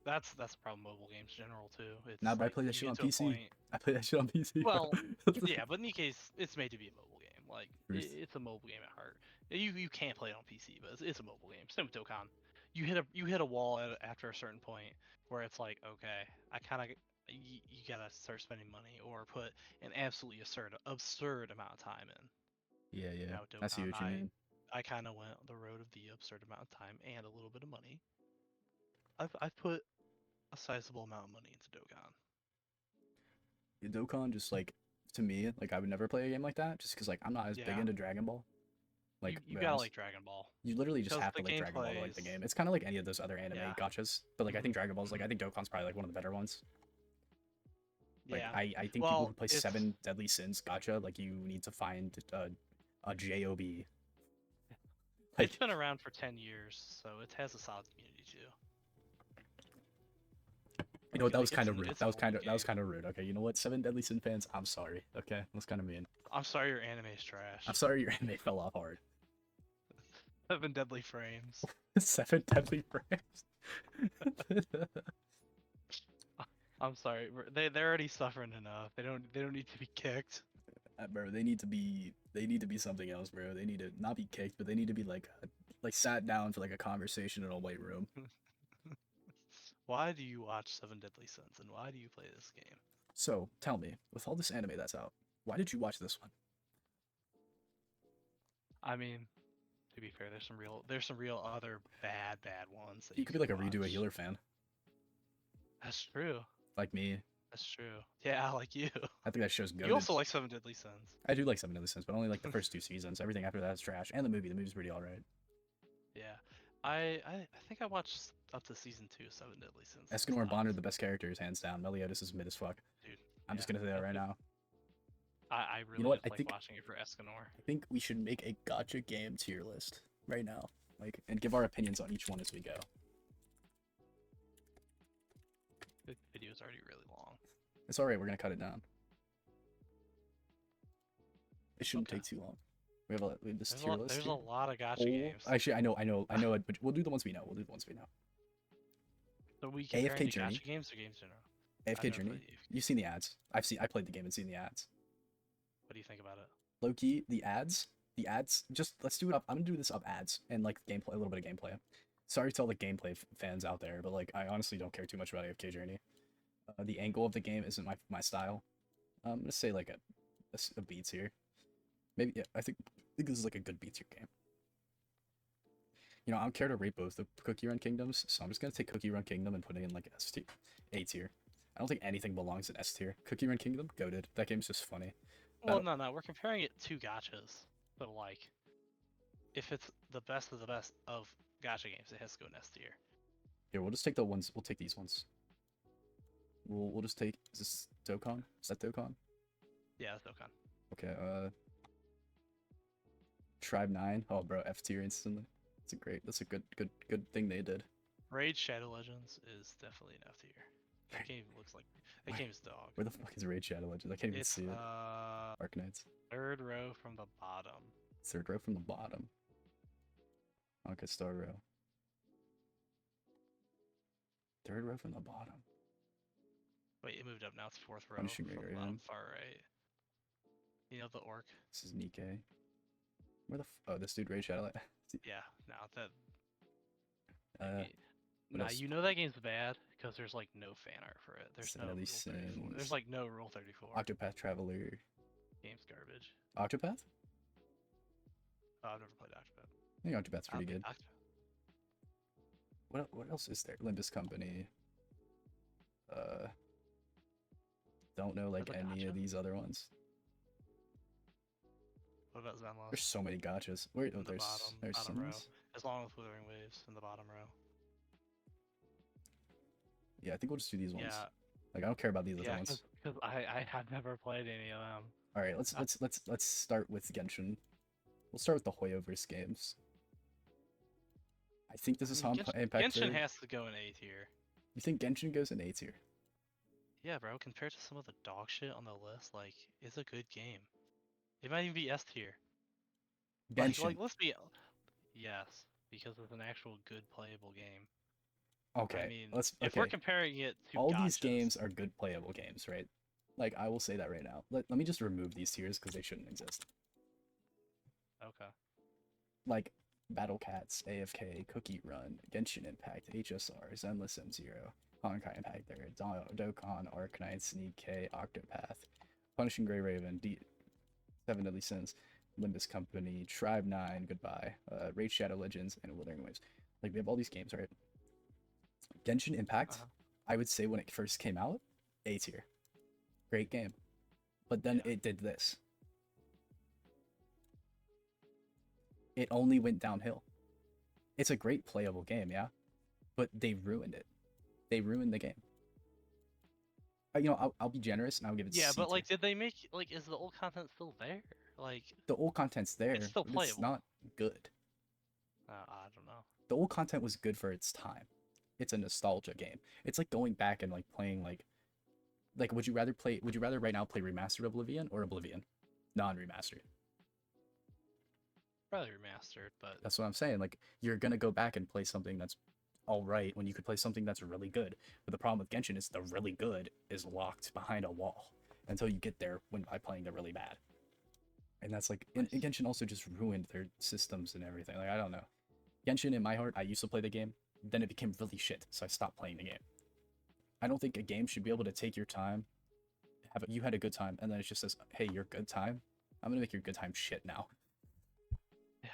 problem with mobile games in general too. Now, It's but I like play that you shit get on to a PC. point. I play that shit on PC, Well, bro. yeah, but Nikkei's it's made to be a mobile game. Like Truth. it's a mobile game at heart. You can't play it on PC, but it's a mobile game. Same with Dokkan. You hit a wall after a certain point where it's like, okay, I kind of you gotta start spending money or put an absolutely absurd amount of time in. Yeah, yeah. Now with I see Dokkan, what you mean. I kind of went the road of the absurd amount of time and a little bit of money. I've put a sizable amount of money into Dokkan. Dokkan just like to me, like I would never play a game like that just because like I'm not as big Yeah, into Dragon Ball. Like, you to be gotta honest, like Dragon Ball you literally just because have to the like Dragon Ball to like gameplay the is game. It's kind of like any of those other anime yeah. gachas, but like I think Dragon Ball's like Mhm. I think Dokkan's probably like one of the better ones. Like Yeah. I think people Well, who play it's Seven Deadly Sins gacha, like you need to find a job. it's Like been around for 10 years, so it has a solid community too. you know what, that was kind of rude. It's an old That was game. kind of rude. Okay, you know what, Seven Deadly Sin fans, I'm sorry. Okay, that's kind of mean. I'm sorry your anime is I'm trash. sorry your anime fell off hard. 7 Deadly Frames. Seven Deadly Frames. I'm sorry. They're already suffering enough. They don't need to be kicked. Bro, they need to be something else, bro. They need to not be kicked, but they need to be like sat down for like a conversation in a white room. Why do you watch 7 Deadly Sins and why do you play this game? So tell me, with all this anime that's out, why did you watch this one? I mean, to be fair, there's some real other bad ones that You you could be could like a redo a watch. healer fan, That's true. like me. That's true. Yeah, like you. I think that show's You goaded. also like 7 Deadly Sins. I do like Seven Deadly Sins, but only like the first 2 seasons. Everything after that is trash. And the movie. The movie's pretty alright. Yeah. I think I watched up to season 2 of 7 Deadly Sins. Escanor and Bond are the best characters, hands down. Meliodas is mid as fuck. Dude. I'm just gonna say that right now. I really You know what? just like watching it for Escanor. I think we should make a gotcha game tier list right now, like, and give our opinions on each one as we go. The video's already really long. It's alright. We're gonna cut it down. It shouldn't Okay. take too long. We have this tier list. There's here. a lot of gacha Oh, games. actually, I know it, but we'll do the ones we know. We'll do the ones we know. So we AFK comparing to Journey. gacha games or games in general? AFK never Journey. played AFK. You've seen the ads. I played the game and seen the ads. What do you think about it? Loki, the ads. The ads. Just let's do it up. I'm gonna do this up ads and like gameplay, a little bit of gameplay. Sorry to all the gameplay fans out there, but like I honestly don't care too much about AFK Journey. The angle of the game isn't my style. I'm gonna say like a B tier. Maybe yeah. I think this is like a good B tier game. You know, I don't care to rate both the Cookie Run Kingdoms, so I'm just gonna take Cookie Run Kingdom and put it in like S tier, A tier. I don't think anything belongs in S tier. Cookie Run Kingdom, goated. That game's just funny. Well, no, we're comparing it to gachas. But like, if it's the best of the best of gacha games, it has to go in S tier. Here, we'll just take the ones. We'll take these ones. We'll just take. Is this Dokkan? Is that Dokkan? Yeah, that's Dokkan. Okay. Tribe 9. Oh, bro, F tier instantly. That's a good thing they did. Raid Shadow Legends is definitely an F tier. That game looks like that game's dog. Where the fuck is Raid Shadow Legends? I can't even It's see it. Arknights. third row from the bottom. Third row from the bottom. Okay, star row. Third row from the bottom. Wait, it moved up now. It's fourth row Punishing from the Raven. bottom far right. You know the orc? This is Nikkei. Where the oh, this dude Raid Shadow. Yeah, no, that. What Nah, else? you know that game's bad because there's like no fan art for it. There's no Seven Rule Deadly 34. Sins. There's like no Rule 34. Octopath Traveler. Game's garbage. Octopath? Oh, I've never played Octopath. I think Octopath's pretty good. Octopath. What else is there? Limbus Company. Don't know like Is that any Gacha? of these other ones. What about Zenless? There's so many gotchas. Wait, oh, In the there's bottom row. Sims? As long as Withering Waves in the bottom row. Yeah, I think we'll just do these ones. Yeah, Like I don't care about these other yeah, ones. because I have never played any of them. All right, let's start with Genshin. We'll start with the Hoyoverse games. I think this is Impact. Genshin third. has to go in A tier. You think Genshin goes in A tier? Yeah, bro. Compared to some of the dog shit on the list, like it's a good game. It might even be S tier. Genshin. Like let's be. Yes, because it's an actual good playable game. Okay, I mean, let's. if Okay, we're comparing it to all these gachas- games are good playable games, right? Like I will say that right now. Let me just remove these tiers because they shouldn't exist. Okay. Like Battle Cats, AFK, Cookie Run, Genshin Impact, HSR, Zenless M0, Honkai Impact Third, Dokkan, Arknights, Nikkei, Octopath, Punishing Grey Raven, Seven Deadly Sins, Limbus Company, Tribe 9, Goodbye, Raid Shadow Legends, and Withering Waves. Like we have all these games, right? Genshin Impact, Uh-huh. I would say when it first came out, A tier. Great game. But then Yeah. it did this. It only went downhill. It's a great playable game, yeah, but they ruined it. They ruined the game. I'll be generous and I'll give it Yeah, C but tier. like, did they make like? Is the old content still there? Like, The old content's it's there, still but it's playable. not good. I don't know. The old content was good for its time. It's a nostalgia game. It's like going back and like playing like would you rather right now play remastered Oblivion or Oblivion? Non-remastered. Probably remastered, but That's what I'm saying. Like you're gonna go back and play something that's all right when you could play something that's really good. But the problem with Genshin is the really good is locked behind a wall until you get there when by playing the really bad. And that's like and nice. Genshin also just ruined their systems and everything. Like I don't know. Genshin in my heart, I used to play the game, then it became really shit, so I stopped playing the game. I don't think a game should be able to take your time, you had a good time, and then it just says, "Hey, your good time. I'm gonna make your good time shit now." Yeah.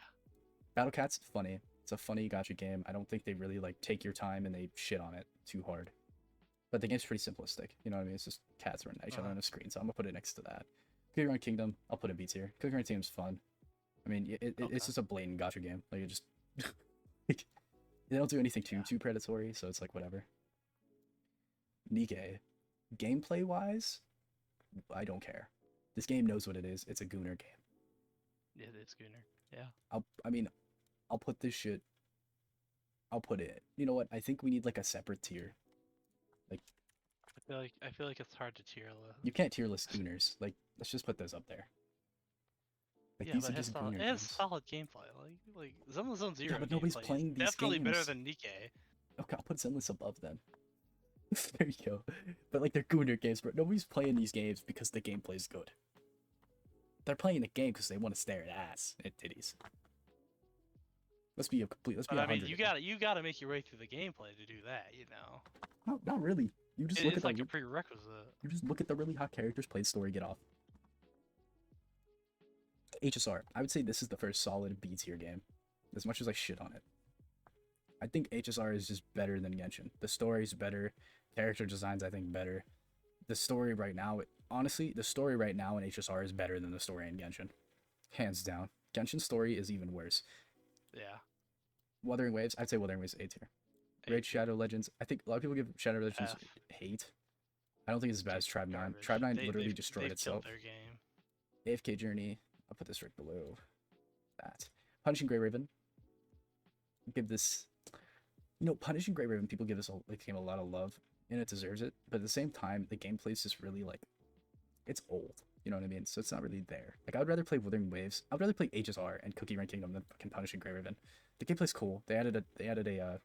Battle Cat's funny. It's a funny gacha game. I don't think they really like take your time and they shit on it too hard. But the game's pretty simplistic. You know what I mean? It's just cats running at each other on a screen. So I'm gonna put it next to that. Cookie Run Kingdom, I'll put in B tier. Cookie Run Kingdom's fun. I mean, Okay. it's just a blatant gacha game. Like it just like, they don't do anything Yeah. too predatory, so it's like whatever. Nikke, gameplay wise, I don't care. This game knows what it is. It's a Gooner game. Yeah, it's Gooner. Yeah. I mean, I'll put this shit. I'll put it. You know what? I think we need like a separate tier. Like I feel like it's hard to tier list. you can't tier list Gooners. Like let's just put those up there. Like Yeah, these but are just Gooner it has games. solid gameplay. Like Zenless Zone Zero Yeah, but nobody's gameplay is playing these definitely better games. than Nikke. Okay, I'll put Zenless above them. There you go. But like they're Gooner games, bro. Nobody's playing these games because the gameplay's good. They're playing the game because they want to stare at ass and titties. Let's be But I mean, 100. you gotta make your way through the gameplay to do that, you know. Not really. You just It look at is like a the prerequisite. you just look at the really hot characters, play the story, get off. HSR. I would say this is the first solid B tier game. As much as I shit on it. I think HSR is just better than Genshin. The story's better. Character designs, I think, better. The story right now, honestly, the story right now in HSR is better than the story in Genshin. Hands down. Genshin's story is even worse. Yeah. Wuthering Waves, I'd say Wuthering Waves A tier. Raid Shadow Legends, I think a lot of people give Shadow Legends F. hate. I don't think it's as bad as Tribe 9. Garbage. Tribe 9 literally They've destroyed killed itself. their game. AFK Journey, I'll put this right below that. Punishing Grey Raven, give this, Punishing Grey Raven, people give this game a lot of love, and it deserves it. But at the same time, the gameplay is just really like, it's old. You know what I mean? So it's not really there. Like I would rather play Wuthering Waves. I would rather play HSR and Cookie Run Kingdom than fucking Punishing Grey Raven. The gameplay's cool. They added a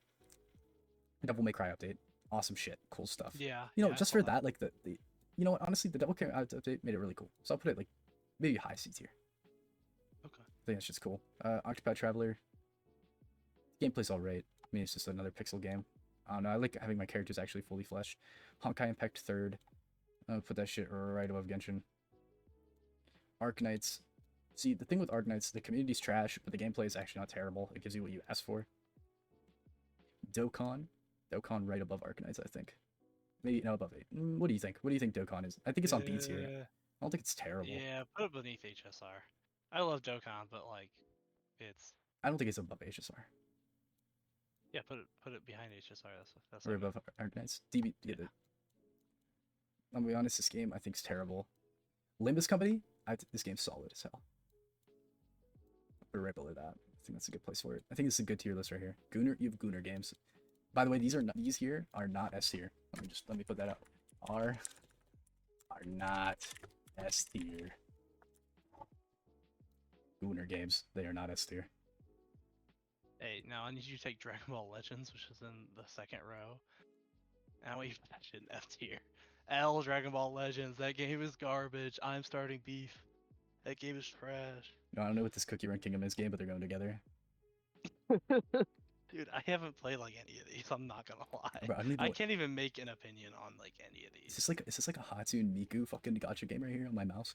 Devil May Cry update. Awesome shit. Cool stuff. Yeah. Just for that, like the you know what? Honestly, the Devil May Cry update made it really cool. So I'll put it like maybe high C tier. Okay. I think that's just cool. Occupied Traveler. Gameplay's alright. I mean, it's just another pixel game. I don't know. I like having my characters actually fully fleshed. Honkai Impact 3rd. I'll put that shit right above Genshin. Arknights. See, the thing with Arknights, the community's trash, but the gameplay is actually not terrible. It gives you what you asked for. Dokkan. Dokkan right above Arknights, I think. Maybe no above 8. What do you think? What do you think Dokkan is? I think it's on B tier. I don't think it's terrible. Yeah, put it beneath HSR. I love Dokkan, but like, it's. I don't think it's above HSR. Yeah, put it behind HSR. That's Or what I mean. above Arknights. DB. Yeah. I'll be honest, this game I think is terrible. Limbus Company, this game's solid as hell. Put it right below that. I think that's a good place for it. I think this is a good tier list right here. Gooner, you have Gooner games. By the way, these here are not S tier. Let me put that out. Are not S tier. Gooner games. They are not S tier. Hey, now I need you to take Dragon Ball Legends, which is in the second row. And I want you to put that shit in F tier. L Dragon Ball Legends. That game is garbage. I'm starting beef. That game is trash. No, I don't know what this Cookie Run Kingdom is game, but they're going together. Dude, I haven't played like any of these. I'm not gonna lie. Bro, I don't even I know can't even make an opinion on like any of these. is this like a Hatsune Miku fucking gacha game right here on my mouse?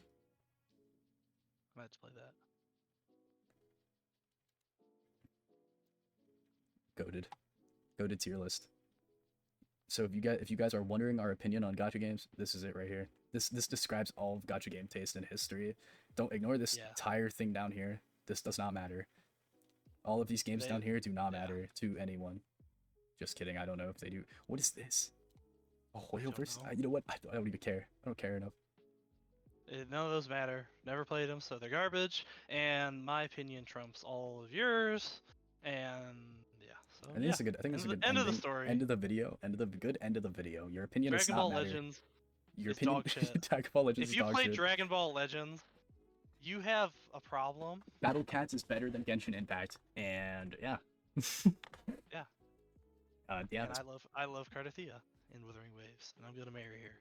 I'm about to play that. Goated tier list. So if you guys are wondering our opinion on gacha games, this is it right here. This describes all of gacha game taste and history. Don't ignore this Yeah. entire thing down here. This does not matter. All of these games They- down here do not yeah. matter to anyone. Just kidding. I don't know if they do. What is this? A Hoyle don't versus. know. You know what? I don't even care. I don't care enough. None of those matter. Never played them, so they're garbage. And my opinion trumps all of yours. And yeah, so I think it's a good. I think it's a good end of the ending- story. End of the video. End of the good end of the video. Your opinion does Dragon not Ball matter. Legends Your is opinion. dog shit. Dragon Ball Legends If is you dog play shit. Dragon Ball Legends, you have a problem. Battle Cats is better than Genshin Impact, and yeah. Yeah. Yeah. And That's I love Cardathia in Wuthering Waves, and I'm gonna marry her.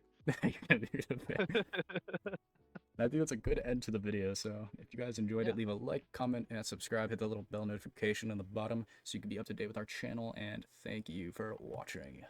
I think that's a good end to the video. So if you guys enjoyed Yeah. it, leave a like, comment, and subscribe. Hit the little bell notification on the bottom so you can be up to date with our channel. And thank you for watching.